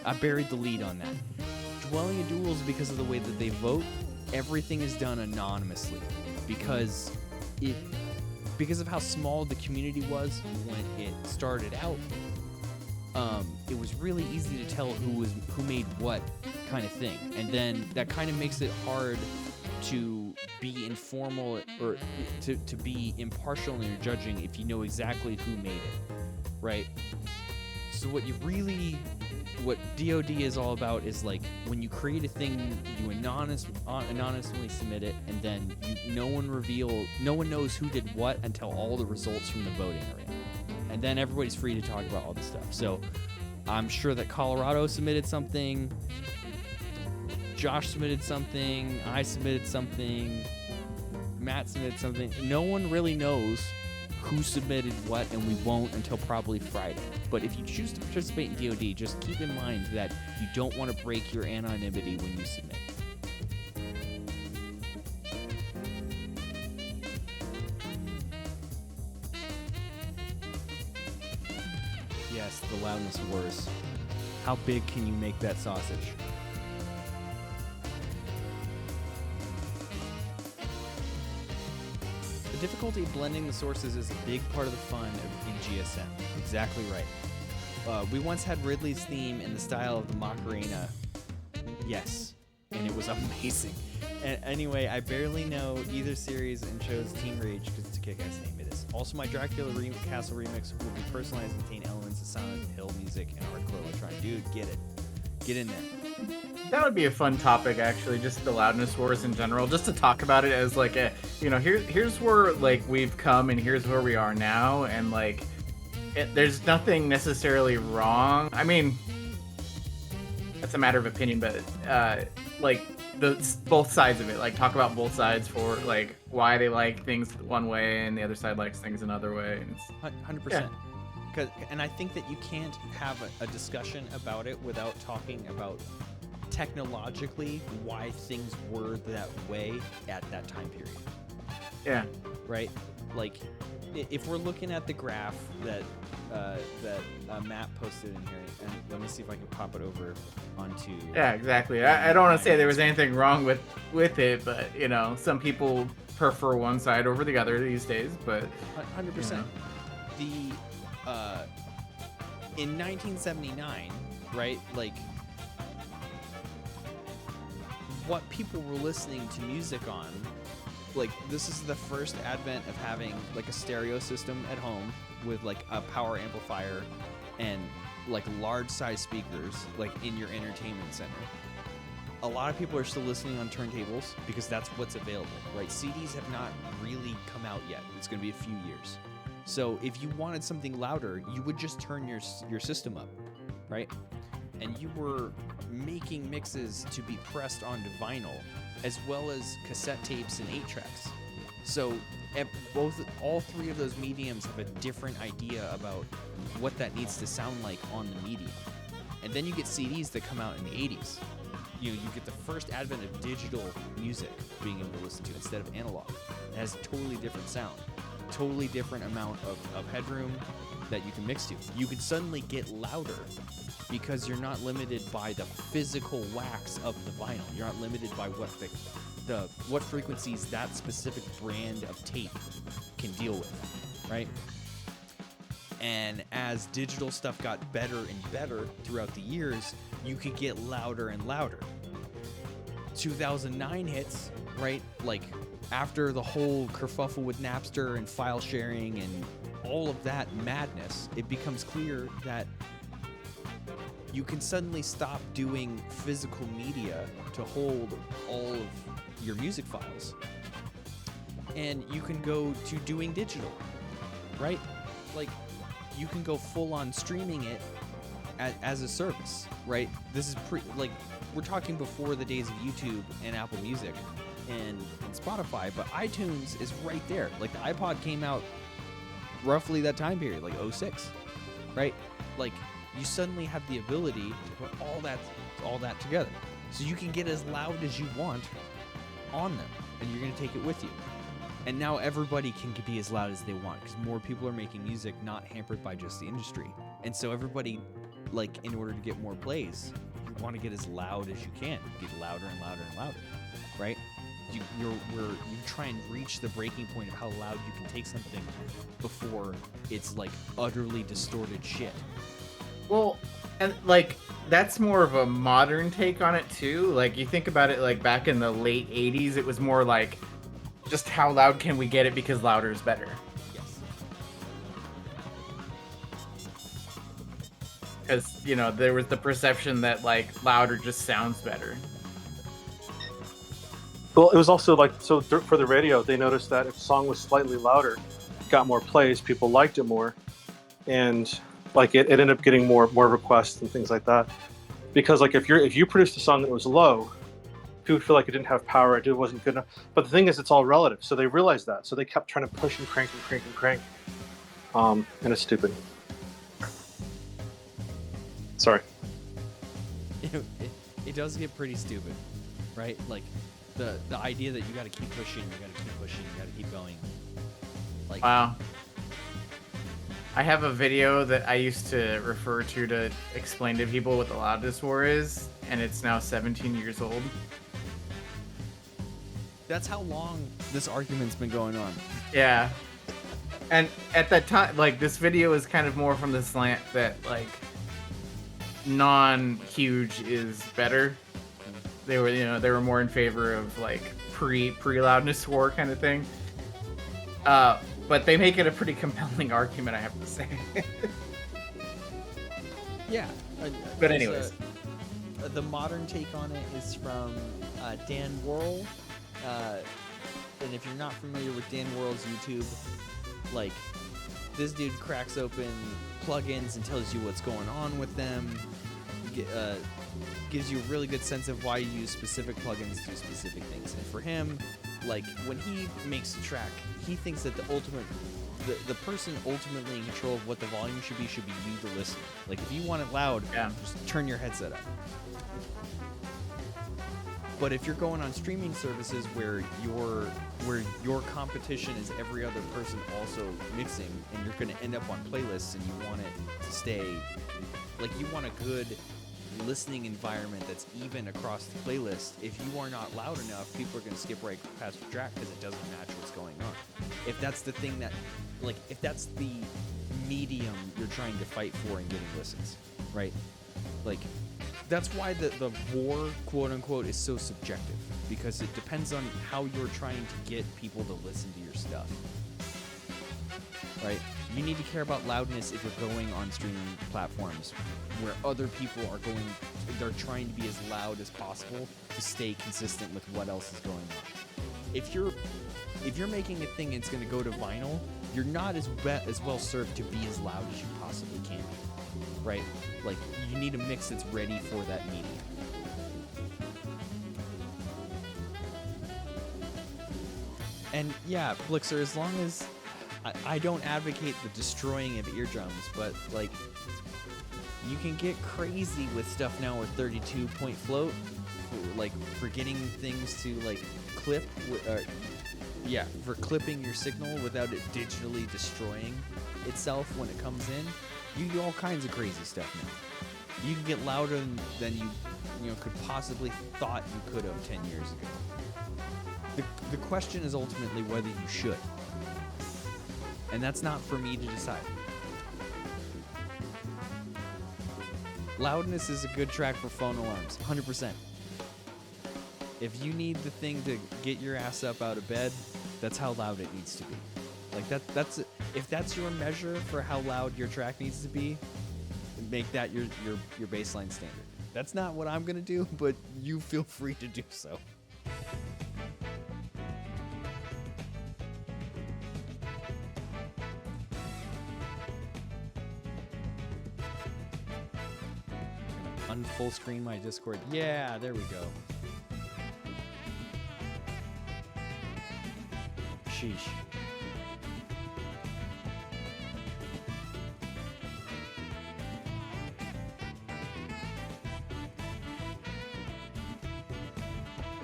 S1: I buried the lead on that. Dwelling in Duels, because of the way that they vote, everything is done anonymously. Because of how small the community was when it started out, it was really easy to tell who made what kind of thing, and then that kind of makes it hard to be informal or to be impartial in your judging if you know exactly who made it, right? So what DoD is all about is like when you create a thing, you anonymously submit it, and then no one knows who did what until all the results from the voting are in, and then everybody's free to talk about all this stuff. So I'm sure that Colorado submitted something, Josh submitted something, I submitted something, Matt submitted something. No one really knows who submitted what, and we won't until probably Friday. But if you choose to participate in DoD, just keep in mind that you don't want to break your anonymity when you submit. Yes, the loudness wars. How big can you make that sausage? The difficulty of blending the sources is a big part of the fun in GSM. Exactly right. We once had Ridley's theme in the style of the Macarena. Yes, and it was amazing. Anyway, I barely know either series and chose Team Rage because it's a kick-ass name. It is. Also, my Dracula Castle remix will be personalized and contain elements of Silent Hill music and hardcore electronic. Dude, get it. Get in there.
S4: That would be a fun topic, actually, just the loudness wars in general, just to talk about it as like a, here's where like we've come and here's where we are now, and like there's nothing necessarily wrong. I mean, that's a matter of opinion, but like both sides of it, like talk about both sides for like why they like things one way and the other side likes things another way. And
S1: 100%. And I think that you can't have a discussion about it without talking about technologically why things were that way at that time period.
S4: Yeah.
S1: Right? Like, if we're looking at the graph that Matt posted in here, and let me see if I can pop it over onto.
S4: Yeah, exactly. I don't want
S1: my
S4: to say there was
S1: screen.
S4: anything wrong with it, but you know, some people prefer one side over the other these days. But
S1: 100%. The in 1979, right? Like, what people were listening to music on, like, this is the first advent of having like a stereo system at home with like a power amplifier and like large size speakers like in your entertainment center. A lot of people are still listening on turntables because that's what's available, right? CDs have not really come out yet. It's going to be a few years. So if you wanted something louder, you would just turn your system up, right? And you were making mixes to be pressed onto vinyl, as well as cassette tapes and 8-tracks. So all three of those mediums have a different idea about what that needs to sound like on the medium. And then you get CDs that come out in the 80s. You get the first advent of digital music being able to listen to instead of analog. It has a totally different sound, totally different amount of headroom that you can mix to. You can suddenly get louder because you're not limited by the physical wax of the vinyl. You're not limited by what frequencies that specific brand of tape can deal with, right? And as digital stuff got better and better throughout the years, you could get louder and louder. 2009 hits, right? Like, after the whole kerfuffle with Napster and file sharing and all of that madness, it becomes clear that you can suddenly stop doing physical media to hold all of your music files. And you can go to doing digital, right? Like, you can go full on streaming it as a service, right? This is we're talking before the days of YouTube and Apple Music and Spotify, but iTunes is right there. Like, the iPod came out roughly that time period, like 06, right? Like, you suddenly have the ability to put all that together. So you can get as loud as you want on them, and you're going to take it with you. And now everybody can be as loud as they want because more people are making music not hampered by just the industry. And so everybody, like, in order to get more plays, you want to get as loud as you can. Get louder and louder and louder, right? You try and reach the breaking point of how loud you can take something before it's like utterly distorted shit.
S4: Well, and like, that's more of a modern take on it too. Like, you think about it, like back in the late 80s, it was more like, just how loud can we get it because louder is better.
S1: Yes.
S4: Because, you know, there was the perception that like louder just sounds better.
S3: Well, it was also like, so for the radio, they noticed that if a song was slightly louder, it got more plays, people liked it more, and like it ended up getting more requests and things like that. Because like if you produced a song that was low, people would feel like it didn't have power, it wasn't good enough. But the thing is, it's all relative. So they realized that. So they kept trying to push and crank and crank and crank. And it's stupid. Sorry.
S1: It does get pretty stupid, right? Like, the idea that you got to keep pushing, you got to keep pushing, you got to keep going. Like,
S4: Wow. I have a video that I used to refer to explain to people what the loudness war is, and it's now 17 years old.
S1: that's how long this argument's been going on.
S4: Yeah. And at that time, like, this video is kind of more from the slant that, like, non-huge is better. They were more in favor of, like, pre-loudness war kind of thing. But they make it a pretty compelling argument, I have to say.
S1: Yeah.
S4: But anyways.
S1: The modern take on it is from Dan Worrell. And if you're not familiar with Dan Worrell's YouTube, like, this dude cracks open plugins and tells you what's going on with them. Gives you a really good sense of why you use specific plugins to do specific things. And for him, like, when he makes a track, he thinks that the person ultimately in control of what the volume should be you, the listener. Like, if you want it loud,
S4: Yeah.
S1: just turn your headset up. But if you're going on streaming services where your competition is every other person also mixing, and you're going to end up on playlists, and you want it to stay, like, you want a good listening environment that's even across the playlist. If you are not loud enough, people are going to skip right past your track because it doesn't match what's going on. If that's the thing that, like, if that's the medium you're trying to fight for in getting listens, right? Like, that's why the war, quote unquote, is so subjective, because it depends on how you're trying to get people to listen to your stuff, right? You need to care about loudness if you're going on streaming platforms where other people are they're trying to be as loud as possible to stay consistent with what else is going on. If you're making a thing and it's going to go to vinyl, you're not as well served to be as loud as you possibly can be, right? Like, you need a mix that's ready for that medium. And yeah, Blixer, as long as I don't advocate the destroying of eardrums, but like, you can get crazy with stuff now with 32-point float, like for getting things to like clip, for clipping your signal without it digitally destroying itself when it comes in. You can do all kinds of crazy stuff now. You can get louder than you could possibly thought you could have 10 years ago. The question is ultimately whether you should. And that's not for me to decide. Loudness is a good track for phone alarms, 100%. If you need the thing to get your ass up out of bed, that's how loud it needs to be. Like that's if that's your measure for how loud your track needs to be, make that your baseline standard. That's not what I'm gonna do, but you feel free to do so. Unfull screen my Discord. Yeah, there we go. Sheesh.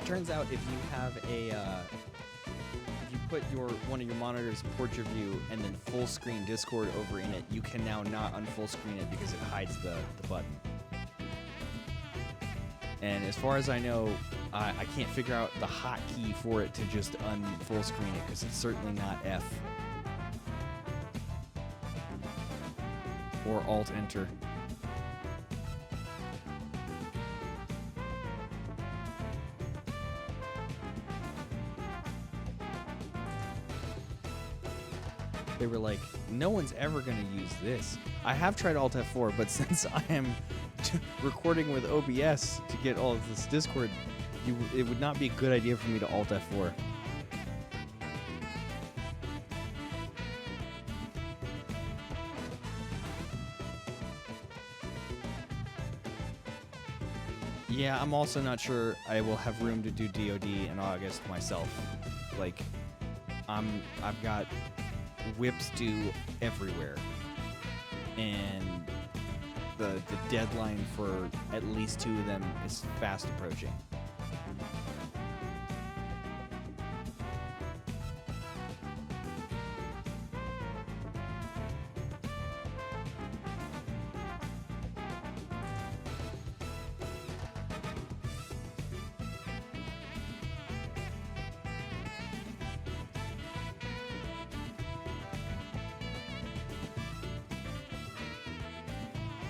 S1: Turns out if you have if you put one of your monitors port your view and then full screen Discord over in it, you can now not unfull screen it because it hides the button. And as far as I know, I can't figure out the hotkey for it to just full screen it, because it's certainly not F or Alt Enter. They were like, no one's ever going to use this. I have tried Alt F4, but since I am recording with OBS to get all of this Discord, it would not be a good idea for me to Alt F4. Yeah, I'm also not sure I will have room to do DoD in August myself. Like, I've got whips due everywhere, and the deadline for at least 2 of them is fast approaching.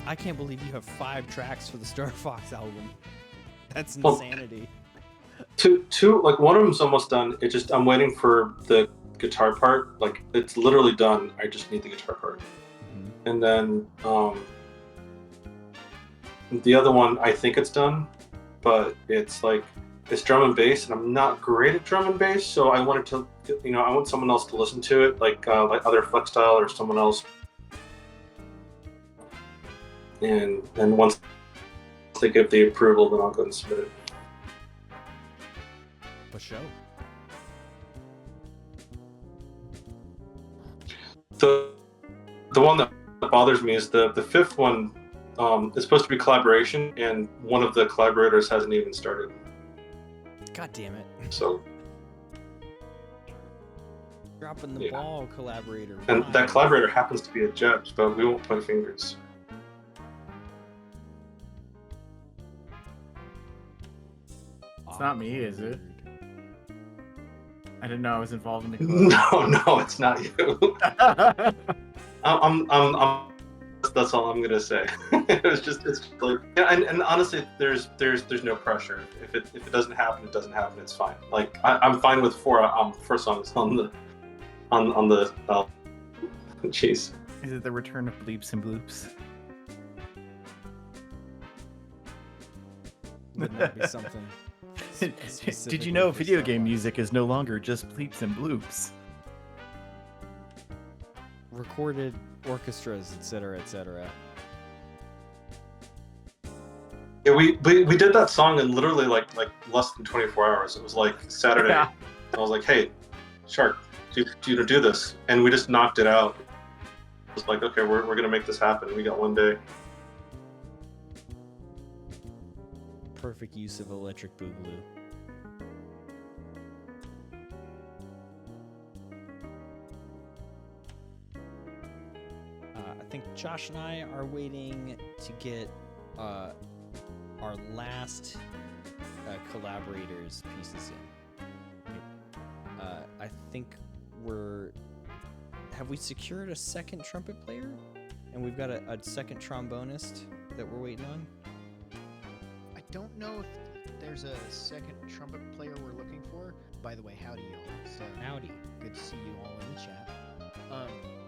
S1: I can't believe you have 5 tracks for the Star Fox album. That's insanity.
S3: Two, like one of them's almost done. I'm waiting for the guitar part. Like, it's literally done. I just need the guitar part. Mm-hmm. And then the other one, I think it's done, but it's drum and bass, and I'm not great at drum and bass, so I wanted to, I want someone else to listen to it, like other Flexstyle or someone else. And then once they give the approval, then I'll go and submit it.
S1: For sure.
S3: The one that bothers me is the 5th one. It's supposed to be collaboration, and one of the collaborators hasn't even started.
S1: God damn it.
S3: So,
S1: Dropping the
S3: Yeah.
S1: ball, collaborator.
S3: and
S1: Why?
S3: that collaborator happens to be a judge, but we won't point fingers.
S4: It's not me, is it? I didn't know I was involved in the
S3: No, it's not you. I'm that's all I'm gonna say. It's just like, yeah, and honestly, there's no pressure. If it doesn't happen, it doesn't happen. It's fine. Like I'm fine with four songs on the jeez.
S4: Is it the return of bleeps and bloops?
S1: Wouldn't that be something?
S4: Did you know video game music is no longer just bleeps and bloops?
S1: Recorded orchestras, etc., etc.
S3: Yeah, we did that song in literally like less than 24 hours. It was like Saturday.
S4: Yeah.
S3: I was like, hey, Shark, do you do this? And we just knocked it out. It was like, okay, we're gonna make this happen. We got one day.
S1: Perfect use of electric boogaloo. I think Josh and I are waiting to get our last collaborators pieces in. I think have we secured a second trumpet player? And we've got a second trombonist that we're waiting on?
S5: I don't know if there's a second trumpet player we're looking for. By the way, howdy y'all. So
S1: Howdy.
S5: good to see you all in the chat.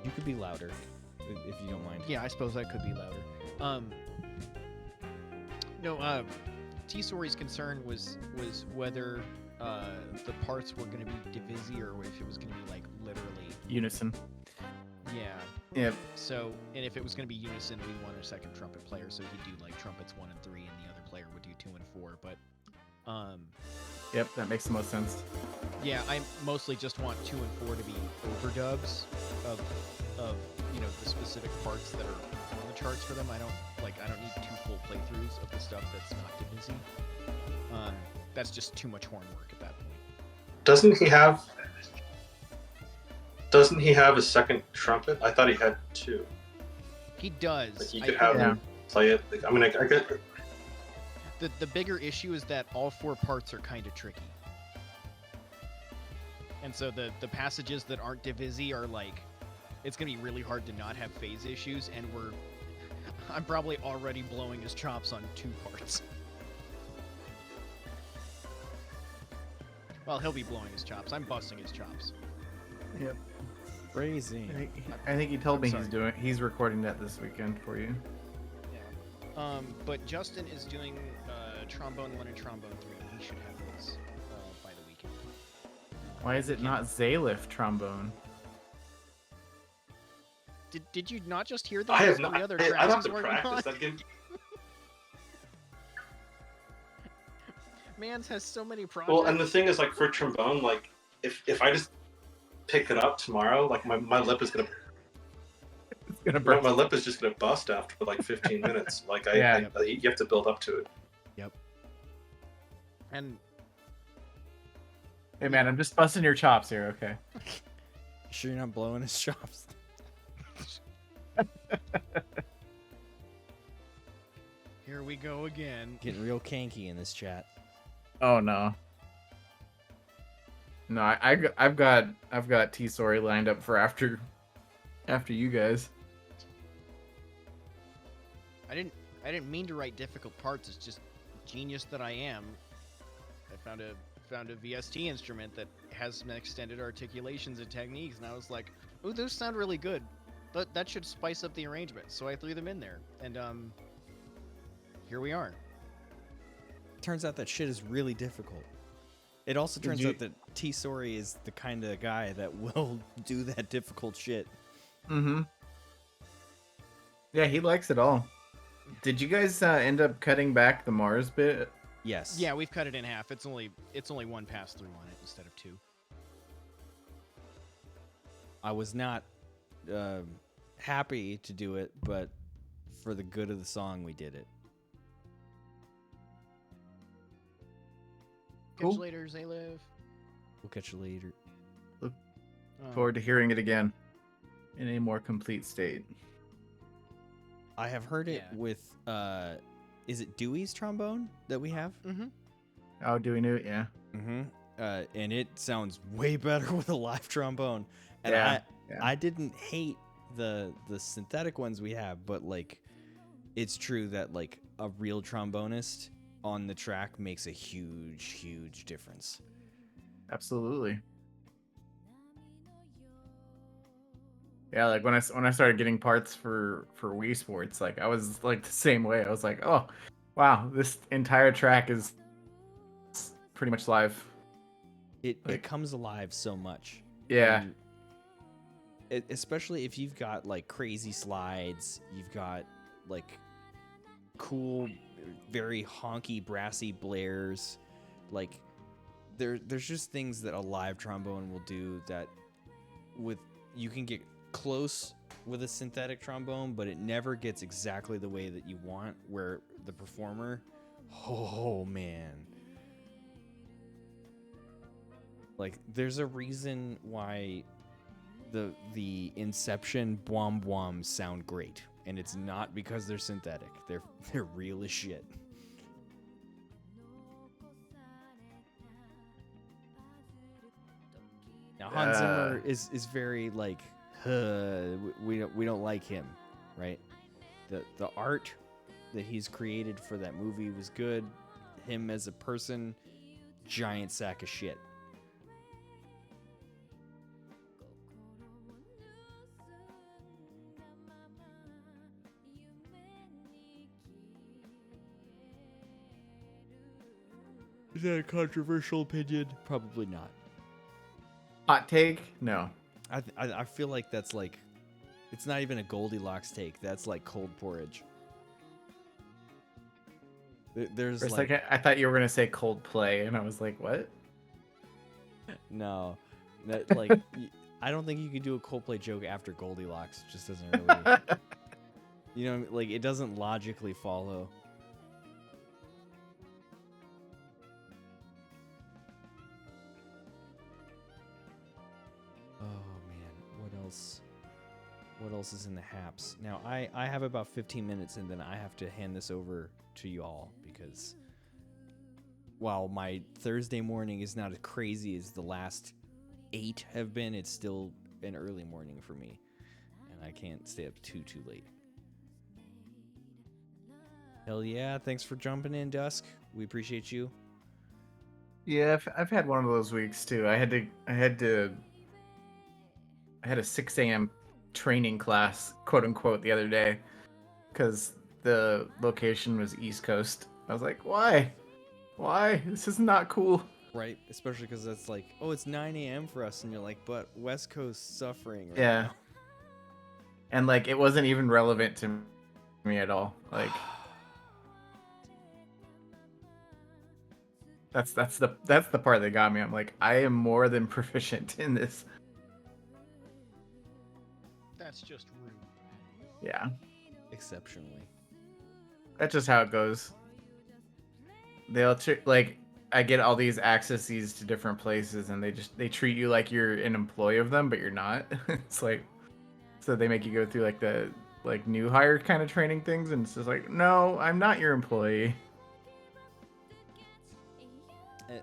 S1: You could be louder, if you don't mind.
S5: Yeah, I suppose I could be louder. No, T Story's concern was whether the parts were going to be divisi or if it was going to be like literally.
S4: Unison.
S5: Yeah.
S4: Yep.
S5: So, and if it was going to be unison, we want a second trumpet player, so he'd do like trumpets 1 and 3, and the other player would do 2 and 4. But,
S4: Yep, that makes the most sense.
S5: yeah, I mostly just want 2 and 4 to be overdubs of the specific parts that are on the charts for them. I don't need 2 full playthroughs of the stuff that's not divisi. That's just too much horn work at that point.
S3: Doesn't he have a second trumpet? I thought he had 2.
S5: He does.
S3: Like you
S5: I
S3: could
S5: think
S3: have him play it. Like, I mean, I get.
S5: the bigger issue is that all 4 parts are kind of tricky. And so the passages that aren't divisi are like, it's going to be really hard to not have phase issues, and I'm probably already blowing his chops on 2 parts. Well, he'll be blowing his chops. I'm busting his chops.
S4: Yep.
S1: Crazy.
S4: I think he told me
S5: Sorry.
S4: he's recording that this weekend for you.
S5: Yeah. But Justin is doing trombone 1 and trombone 3. He should have his by the weekend.
S4: Why is it not Zalif trombone?
S5: Did you not just hear them?
S3: I have
S5: on
S3: not.
S5: the other
S3: I'd
S5: tracks
S3: have
S5: he's
S3: to
S5: working
S3: practice.
S5: on?
S3: That game.
S5: Mans has so many projects.
S3: Well, and the thing is, like for trombone, like if I just pick it up tomorrow, like my lip is gonna.
S4: It's gonna
S3: My
S4: burst.
S3: lip is just gonna bust after like 15 minutes. Like
S4: Yeah.
S3: you have to build up to it.
S5: And
S4: Hey man, I'm just busting your chops here, okay?
S1: Sure you're not blowing his chops?
S5: here we go again.
S1: Getting real kanky in this chat.
S4: Oh no. No, I've got T Story lined up for after you guys.
S5: I didn't mean to write difficult parts. It's just genius that I am. I found a VST instrument that has some extended articulations and techniques, and I was like, "Ooh, those sound really good. But that should spice up the arrangement." So I threw them in there, and here we are.
S1: Turns out that shit is really difficult. It also turns out that T Sori is the kind of guy that will do that difficult shit.
S4: Mm-hmm. Yeah, he likes it all. Did you guys end up cutting back the Mars bit?
S1: Yes.
S5: Yeah, we've cut it in half. It's only 1 pass through on it instead of 2.
S1: I was not happy to do it, but for the good of the song, we did it.
S5: Catch you
S4: Cool.
S5: later, Zayliv.
S1: We'll catch you later.
S4: Forward to hearing it again in a more complete state.
S1: I have heard it
S5: Yeah.
S1: with is it Dewey's trombone that we have?
S5: Mm-hmm.
S4: Oh, do we know? Yeah.
S1: Mm-hmm. And it sounds way better with a live trombone. And
S4: Yeah,
S1: I didn't hate the synthetic ones we have, but like it's true that like a real trombonist on the track makes a huge difference.
S4: Absolutely. Yeah, like when I started getting parts for Wii Sports, like I was like the same way. I was like, oh, wow, this entire track is pretty much live.
S1: It
S4: Like-
S1: comes alive so much.
S4: Yeah.
S1: And especially if you've got like crazy slides, you've got like cool, very honky, brassy blares. Like there's just things that a live trombone will do that with you can get close with a synthetic trombone, but it never gets exactly the way that you want. Where the performer, oh man. Like, there's a reason why the Inception Bwom Bwoms sound great, and it's not because they're synthetic. They're real as shit. Now Hans Zimmer is very like, we don't like him, right? The art that he's created for that movie was good. Him as a person, giant sack of shit. Is that a controversial opinion? Probably not.
S4: Hot take? No.
S1: I feel like that's like, it's not even a Goldilocks take. That's like cold porridge. There's
S4: For a
S1: like
S4: second, I thought you were gonna say Coldplay, and I was like, what?
S1: no, that like I don't think you can do a Coldplay joke after Goldilocks. It just doesn't really, you know, like it doesn't logically follow. Oh man, what else? What else is in the haps? Now I have about 15 minutes and then I have to hand this over to you all because while my Thursday morning is not as crazy as the last 8 have been, it's still an early morning for me and I can't stay up too late. Hell yeah, thanks for jumping in, Dusk. We appreciate you.
S4: Yeah, I've had one of those weeks too. I had a 6 a.m. training class, quote unquote, the other day, because the location was East Coast. I was like, why? Why? This is not cool.
S1: Right, especially because that's like, oh, it's 9 a.m. for us, and you're like, but West Coast suffering right
S4: Yeah.
S1: now.
S4: And like, it wasn't even relevant to me at all. Like, that's the part that got me. I'm like, I am more than proficient in this.
S5: That's just rude.
S4: Yeah,
S1: Exceptionally.
S4: that's just how it goes. Like, I get all these accesses to different places, and they treat you like you're an employee of them, but you're not. It's like, so they make you go through like the like new hire kind of training things, and it's just like, no, I'm not your employee.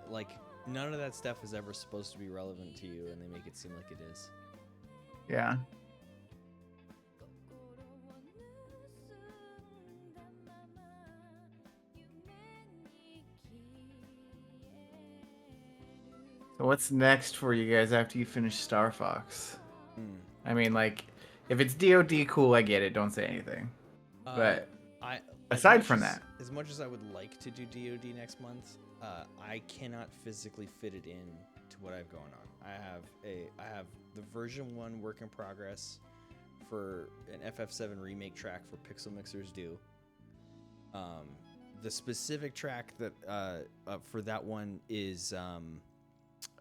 S1: Like, none of that stuff is ever supposed to be relevant to you, and they make it seem like it is.
S4: Yeah. So what's next for you guys after you finish Star Fox?
S1: Hmm.
S4: I mean, like, if it's DoD, cool, I get it. Don't say anything. But
S1: I,
S4: aside
S1: much
S4: from
S1: as-
S4: that.
S1: as much as I would like to do DoD next month, I cannot physically fit it in to what I have going on. I have the version 1 work in progress for an FF7 remake track for Pixel Mixers Do. The specific track that for that one is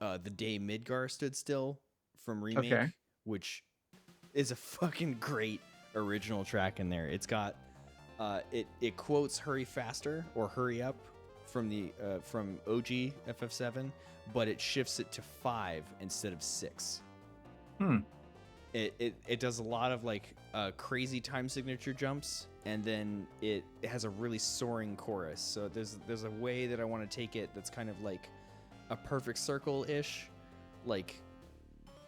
S1: The Day Midgar Stood Still from Remake,
S4: Okay.
S1: which is a fucking great original track in there. It's got it quotes Hurry Faster or Hurry Up from OG FF7, but it shifts it to 5 instead of 6. It does a lot of like crazy time signature jumps, and then it has a really soaring chorus. So there's a way that I want to take it that's kind of like a perfect circle ish. Like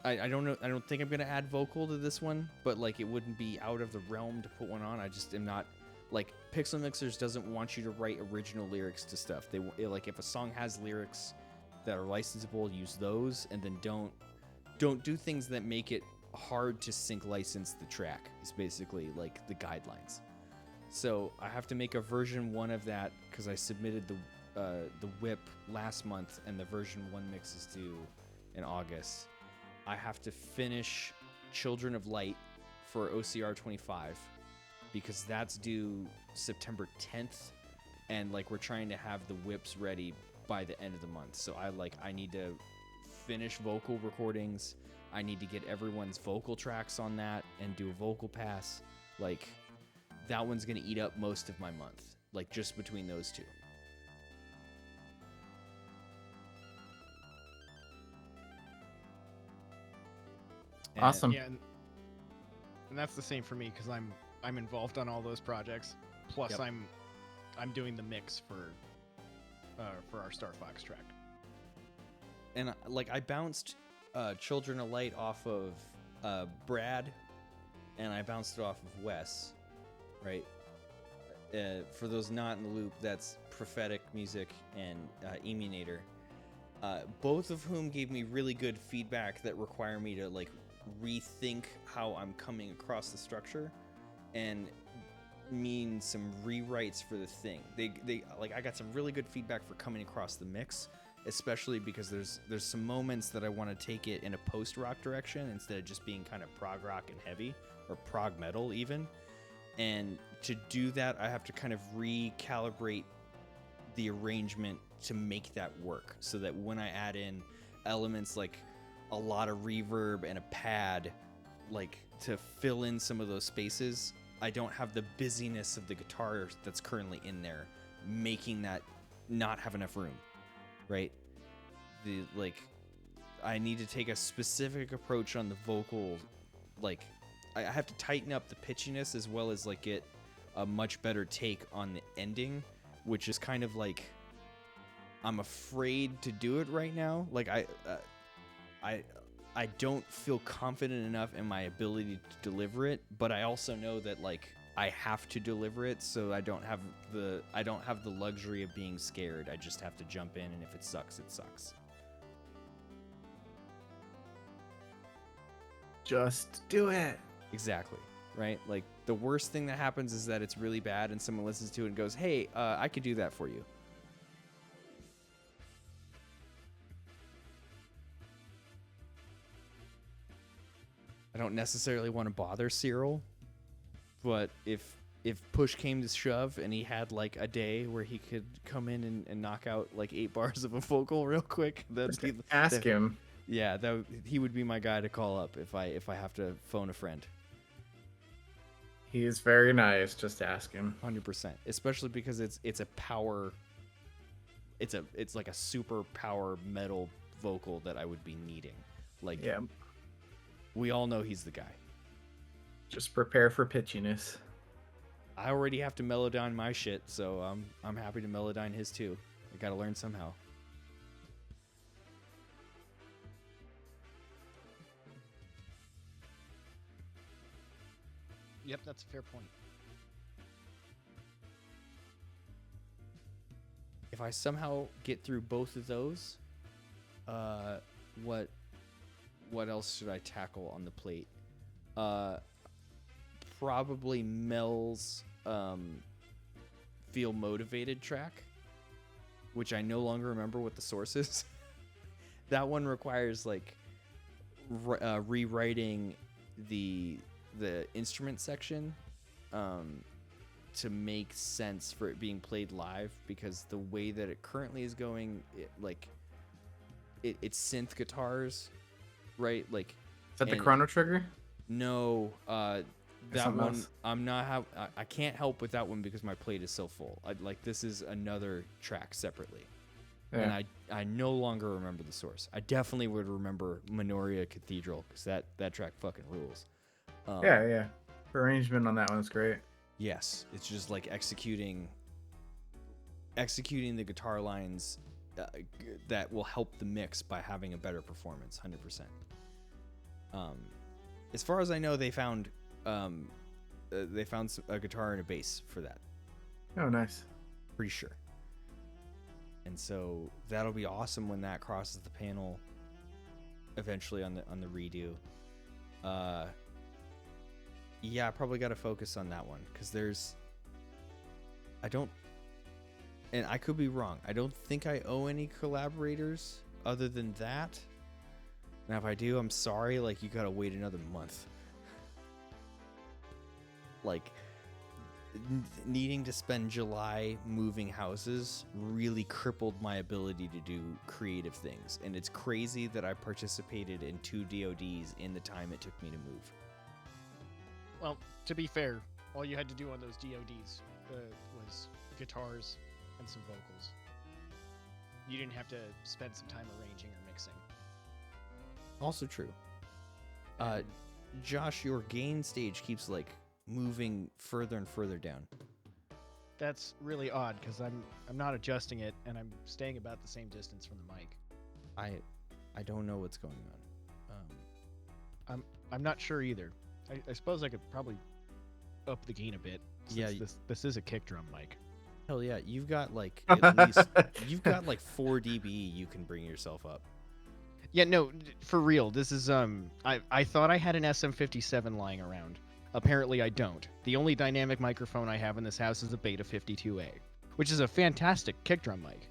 S1: I don't know. I don't think I'm gonna add vocal to this one, but like it wouldn't be out of the realm to put one on. I just am not like Pixel Mixers doesn't want you to write original lyrics to stuff. Like if a song has lyrics that are licensable, use those, and then don't do things that make it hard to sync license the track. Is basically like the guidelines. So I have to make a version 1 of that because I submitted the WIP last month, and the version 1 mix is due in August. I have to finish Children of Light for OCR 25 because that's due September 10th, and like we're trying to have the WIPs ready by the end of the month. So I need to finish vocal recordings. I need to get everyone's vocal tracks on that and do a vocal pass. Like that one's gonna eat up most of my month, like just between those two.
S4: Awesome.
S5: Yeah, and that's the same for me because I'm involved on all those projects. Plus,
S1: Yep.
S5: I'm doing the mix for our Star Fox track.
S1: And like I bounced Children of Light off of Brad, and I bounced it off of Wes, right? For those not in the loop, that's Prophetic Music and Emunator, both of whom gave me really good feedback that require me to like rethink how I'm coming across the structure and mean some rewrites for the thing. They like I got some really good feedback for coming across the mix, especially because there's some moments that I want to take it in a post rock direction instead of just being kind of prog rock and heavy or prog metal even. And to do that, I have to kind of recalibrate the arrangement to make that work so that when I add in elements like a lot of reverb and a pad, like to fill in some of those spaces, I don't have the busyness of the guitar that's currently in there, making that not have enough room, right? I need to take a specific approach on the vocal. Like, I have to tighten up the pitchiness as well as like get a much better take on the ending, which is kind of like I'm afraid to do it right now. Like I don't feel confident enough in my ability to deliver it, but I also know that like I have to deliver it, so I don't have the luxury of being scared. I just have to jump in, and if it sucks, it sucks.
S4: Just do it.
S1: Exactly. Right? Like the worst thing that happens is that it's really bad and someone listens to it and goes, "Hey, I could do that for you." I don't necessarily want to bother Cyril, but if push came to shove and he had like a day where he could come in and knock out like 8 bars of a vocal real quick,
S4: Ask him.
S1: Yeah, he would be my guy to call up if I have to phone a friend.
S4: He is very nice. Just ask him.
S1: 100%, especially because it's a power. It's like a super power metal vocal that I would be needing. Like,
S4: Yeah.
S1: We all know he's the guy.
S4: Just prepare for pitchiness.
S1: I already have to melodyne my shit, so I'm happy to melodyne his too. I gotta learn somehow.
S5: Yep, that's a fair point.
S1: If I somehow get through both of those, what else should I tackle on the plate? Probably Mel's Feel Motivated track, which I no longer remember what the source is. That one requires like rewriting the instrument section to make sense for it being played live, because the way that it currently is going, it's synth guitars, right? Like,
S4: Is that the Chrono Trigger?
S1: no,
S4: or
S1: that
S4: something
S1: one
S4: else.
S1: I'm not have I can't help with that one because my plate is so full. Like this is another track separately. And
S4: Yeah.
S1: I no longer remember the source. I definitely would remember Minoria Cathedral because that track fucking rules.
S4: Yeah. The arrangement on that one's great.
S1: Yes, it's just like executing the guitar lines that will help the mix by having a better performance, 100%. As far as I know, they found a guitar and a bass for that.
S4: Oh, nice.
S1: Pretty sure. And so that'll be awesome when that crosses the panel eventually on the redo. Yeah, I probably got to focus on that one because and I could be wrong. I don't think I owe any collaborators other than that. Now, if I do, I'm sorry. Like, you gotta wait another month. Like, needing to spend July moving houses really crippled my ability to do creative things. And it's crazy that I participated in 2 DODs in the time it took me to move.
S5: Well, to be fair, all you had to do on those DODs was guitars and some vocals. You didn't have to spend some time arranging or mixing.
S1: Also true. Josh, your gain stage keeps like moving further and further down.
S5: That's really odd because I'm not adjusting it and I'm staying about the same distance from the mic.
S1: I don't know what's going on.
S5: I'm not sure either. I suppose I could probably up the gain a bit.
S1: Yeah,
S5: This is a kick drum mic.
S1: Hell yeah, you've got like at least 4 dB you can bring yourself up.
S5: Yeah, no, for real. This is I thought I had an SM57 lying around. Apparently I don't. The only dynamic microphone I have in this house is a Beta 52A, which is a fantastic kick drum mic.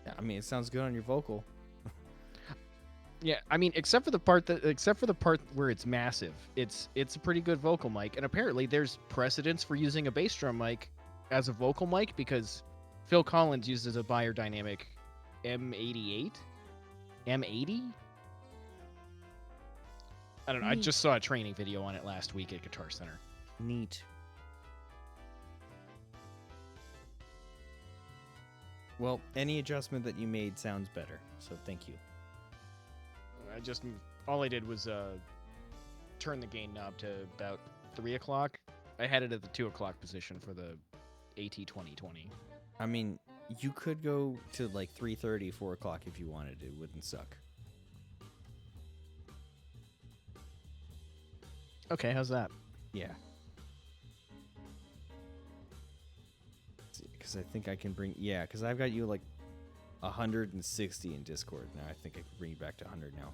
S1: Yeah, I mean it sounds good on your vocal.
S5: Yeah, I mean except for the part where it's massive. It's a pretty good vocal mic, and apparently there's precedence for using a bass drum mic as a vocal mic because Phil Collins uses a Beyerdynamic M80. I don't know. I just saw a training video on it last week at Guitar Center.
S1: Neat. Well, any adjustment that you made sounds better, so thank you.
S5: All I did was turn the gain knob to about 3 o'clock. I had it at the 2 o'clock position for the AT2020.
S1: I mean, you could go to like 3:30, 4 o'clock if you wanted to. It wouldn't suck.
S5: Okay, how's that?
S1: Yeah. Because I think I can bring... Yeah, because I've got you like 160 in Discord. Now I think I can bring you back to 100 now.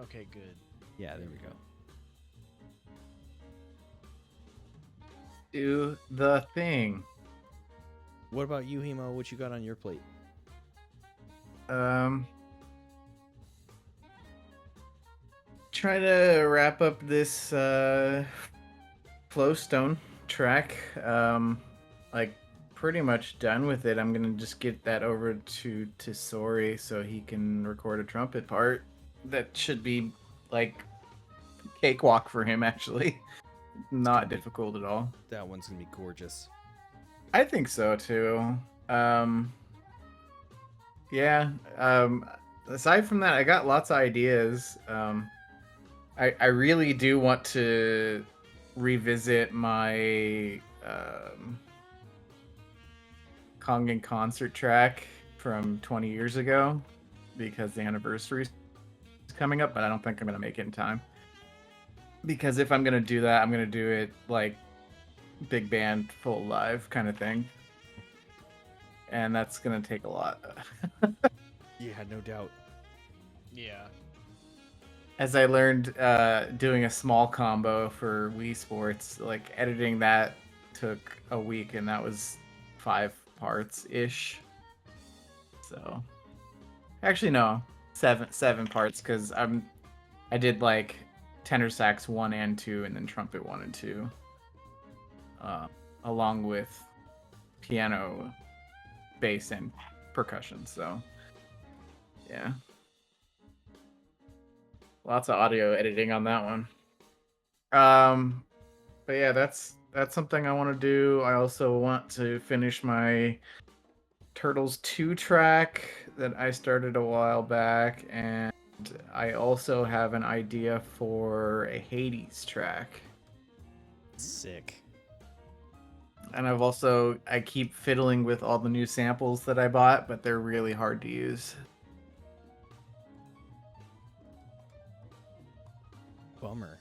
S5: Okay, good.
S1: Yeah, there we go.
S4: Do the thing.
S1: What about you, Hemo? What you got on your plate?
S4: Try to wrap up this Flowstone track. Like pretty much done with it. I'm gonna just get that over to Sori so he can record a trumpet part. That should be like cakewalk for him actually. Not difficult at all.
S1: That one's gonna be gorgeous.
S4: I think so too. Yeah. Aside from that, I got lots of ideas. I really do want to revisit my Kongan concert track from 20 years ago because the anniversary is coming up, but I don't think I'm gonna make it in time. Because if I'm gonna do that, I'm gonna do it like big band, full live kind of thing, and that's gonna take a lot.
S1: Yeah, no doubt.
S5: Yeah.
S4: As I learned doing a small combo for Wii Sports, like editing that took a week, and that was 5 parts ish. So, actually no, 7 parts because I did like tenor sax 1 and 2, and then trumpet 1 and 2, along with piano, bass, and percussion. So, yeah. Lots of audio editing on that one. But yeah, that's something I want to do. I also want to finish my Turtles 2 track that I started a while back, and I also have an idea for a Hades track.
S1: Sick.
S4: And I keep fiddling with all the new samples that I bought, but they're really hard to use.
S1: Bummer.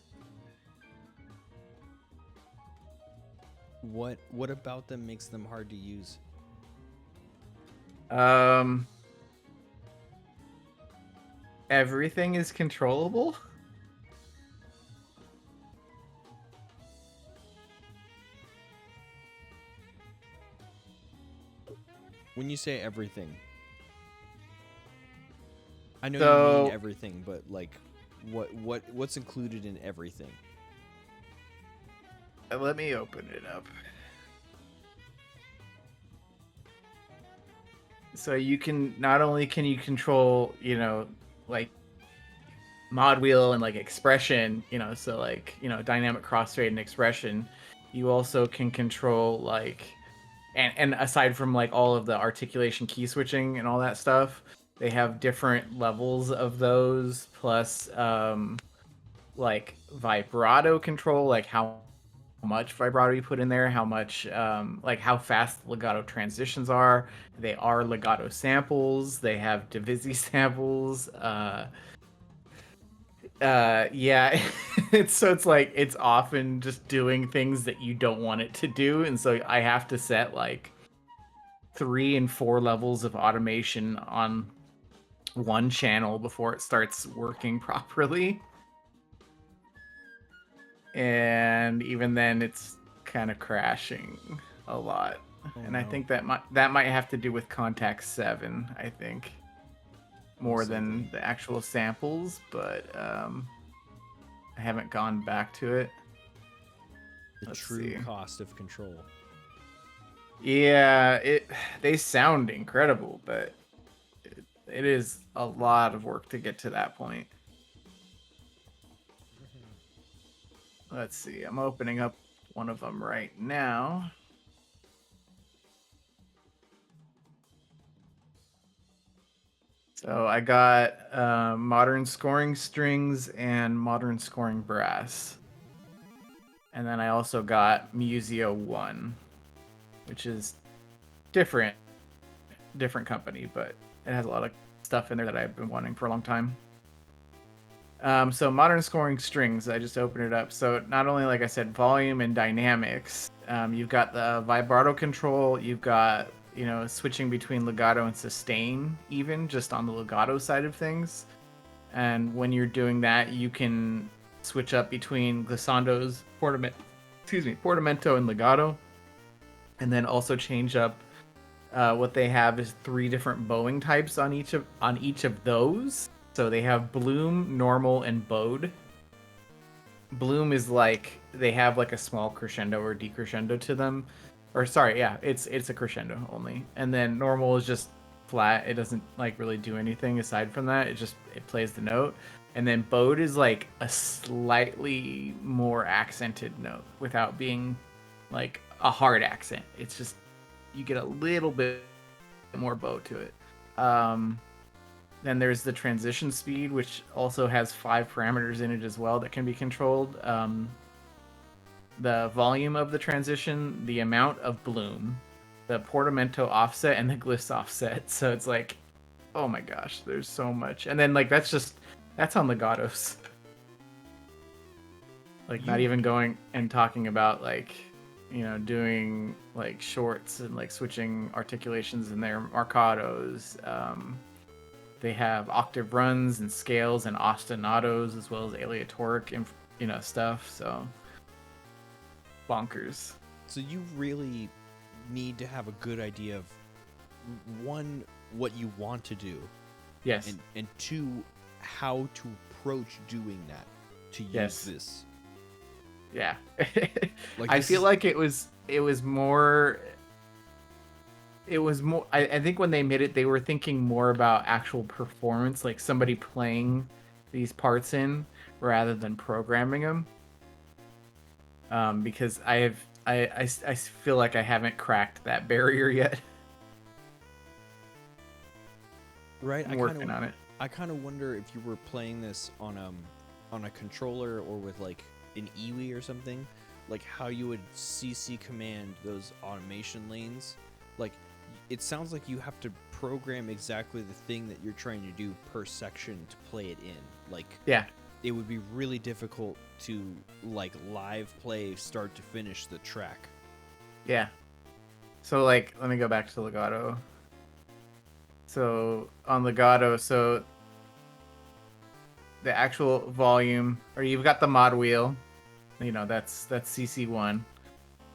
S1: What about them makes them hard to use?
S4: Everything is controllable.
S1: When you say everything, I know you
S4: So-
S1: mean everything, but like, what's included in everything?
S4: Let me open it up. So you can not only can you control, like mod wheel and like expression, so like, dynamic crossfade and expression, you also can control like and aside from like all of the articulation key switching and all that stuff, they have different levels of those plus like vibrato control, like how much vibrato you put in there, how much like how fast legato transitions are. They are legato samples, they have divisi samples. Yeah. It's like it's often just doing things that you don't want it to do, and so I have to set like 3 and 4 levels of automation on one channel before it starts working properly. And even then it's kind of crashing a lot. And I
S1: no.
S4: think that might have to do with Contact 7, I think. More
S1: Most
S4: than
S1: likely.
S4: the actual samples, but I haven't gone back to it.
S1: The
S4: Let's
S1: true
S4: see.
S1: cost of control.
S4: Yeah, they sound incredible, but it is a lot of work to get to that point. Let's see. I'm opening up one of them right now. So I got modern scoring strings and modern scoring brass. And then I also got Museo 1, which is different company, but it has a lot of stuff in there that I've been wanting for a long time. So modern scoring strings, I just opened it up. So not only, like I said, volume and dynamics, you've got the vibrato control, you've got, switching between legato and sustain, even just on the legato side of things. And when you're doing that, you can switch up between glissandos, portamento and legato. And then also change up what they have is 3 different bowing types on each of those. So they have bloom, normal, and bowed. Bloom is like they have like a small crescendo or decrescendo to them. Or sorry, yeah, it's a crescendo only. And then normal is just flat. It doesn't like really do anything aside from that. It plays the note. And then bowed is like a slightly more accented note without being like a hard accent. It's just you get a little bit more bow to it. Then there's the transition speed, which also has 5 parameters in it as well that can be controlled. The volume of the transition, the amount of bloom, the portamento offset, and the gliss offset. So it's like, oh my gosh, there's so much. And then like that's on legatos. Like not even going and talking about like, doing like shorts and like switching articulations in their marcatos. They have octave runs and scales and ostinatos as well as aleatoric and stuff. So bonkers.
S1: So you really need to have a good idea of one, what you want to do,
S4: Yes.
S1: and 2, how to approach doing that to use
S4: Yes.
S1: this.
S4: Yeah.
S1: Like
S4: I
S1: this
S4: feel
S1: is-
S4: like it was more. I think when they made it, they were thinking more about actual performance, like somebody playing these parts in rather than programming them. Because I feel like I haven't cracked that barrier yet.
S1: Right.
S4: I'm working on it.
S1: I kind of wonder if you were playing this on a controller or with like an Iwi or something, like how you would CC command those automation lanes. Like it sounds like you have to program exactly the thing that you're trying to do per section to play it in. Like
S4: Yeah.
S1: it would be really difficult to like live play start to finish the track.
S4: Yeah. So like, let me go back to legato. So on legato, so the actual volume, or you've got the mod wheel, that's CC1,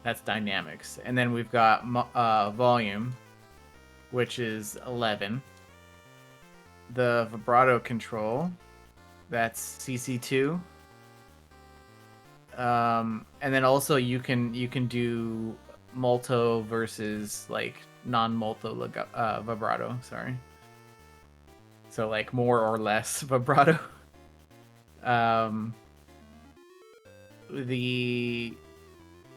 S4: that's dynamics, and then we've got volume, which is 11. The vibrato control, that's CC2. And then also you can do multo versus like non-multo vibrato. Sorry. So like more or less vibrato. The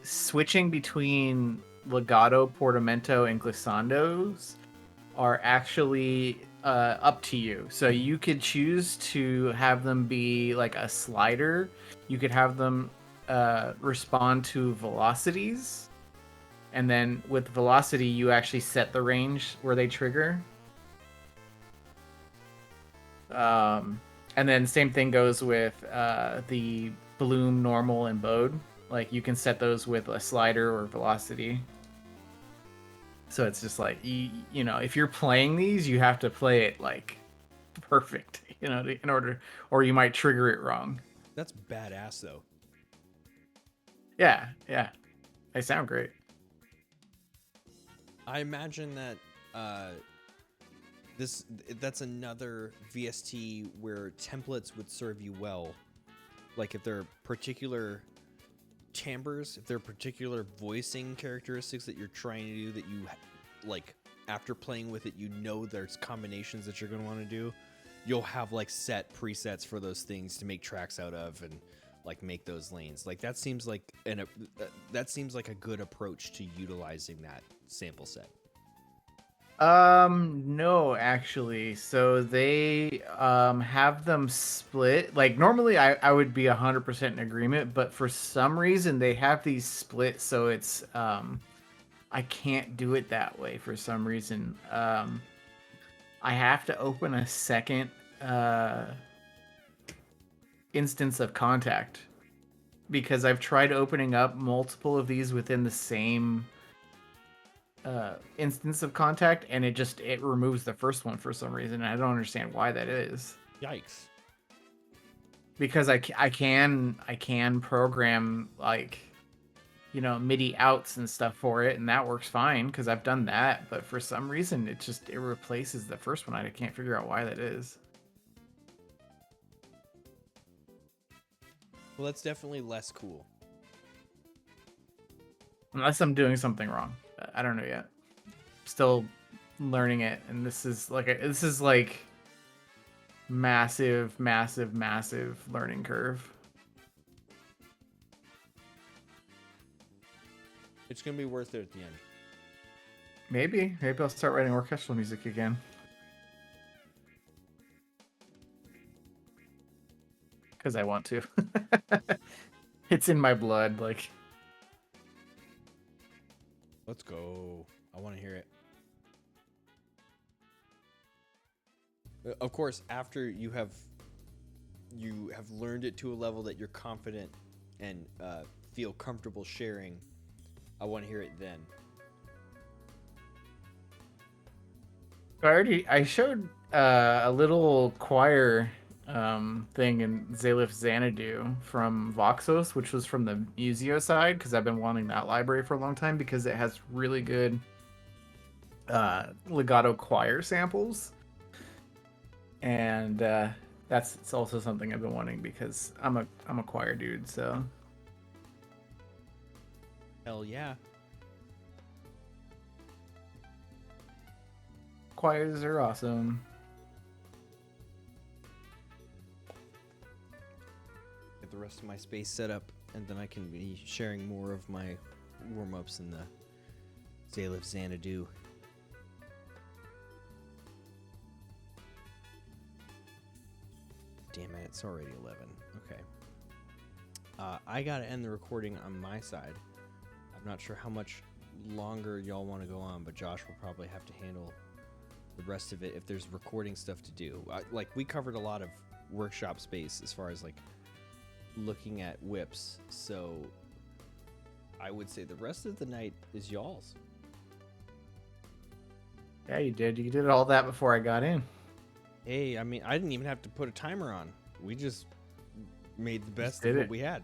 S4: switching between legato, portamento, and glissandos are actually up to you. So you could choose to have them be like a slider. You could have them respond to velocities. And then with velocity, you actually set the range where they trigger. And then same thing goes with the bloom, normal, and bode. Like you can set those with a slider or velocity. So it's just like if you're playing these, you have to play it like perfect, in order, or you might trigger it wrong.
S1: That's badass though.
S4: Yeah, they sound great.
S1: I imagine that that's another VST where templates would serve you well. Like if there are particular timbres, if there are particular voicing characteristics that you're trying to do that you like after playing with it, there's combinations that you're going to want to do. You'll have like set presets for those things to make tracks out of and like make those lanes. Like that seems like a good approach to utilizing that sample set.
S4: No, actually. So they have them split. Like normally I would be 100% in agreement, but for some reason they have these split, so it's I can't do it that way for some reason. I have to open a second instance of contact because I've tried opening up multiple of these within the same instance of contact, and it removes the first one for some reason. And I don't understand why that is.
S1: Yikes.
S4: Because I can program like MIDI outs and stuff for it, and that works fine because I've done that. But for some reason, it replaces the first one. I can't figure out why that is.
S1: Well, that's definitely less cool.
S4: Unless I'm doing something wrong. I don't know yet. Still learning it, and this is like massive learning curve.
S1: It's gonna be worth it at the end.
S4: Maybe I'll start writing orchestral music again. Because I want to. It's in my blood, like.
S1: Let's go. I want to hear it. Of course, after you have learned it to a level that you're confident and feel comfortable sharing, I want to hear it then.
S4: I showed a little choir thing in Zalif Xanadu from Voxos, which was from the Museo side, because I've been wanting that library for a long time because it has really good legato choir samples. And it's also something I've been wanting because I'm a choir dude, so.
S1: Hell yeah.
S4: Choirs are awesome.
S1: the rest of my space set up, and then I can be sharing more of my warm-ups in the Zalif Xanadu. Damn it, it's already 11. Okay. I gotta end the recording on my side. I'm not sure how much longer y'all want to go on, but Josh will probably have to handle the rest of it if there's recording stuff to do. Like, we covered a lot of workshop space as far as like looking at WIPs, so I would say the rest of the night is y'all's.
S4: Yeah, you did all that before I got in.
S1: Hey, I mean, I didn't even have to put a timer on. We just made the best
S4: did
S1: of what
S4: it.
S1: we had.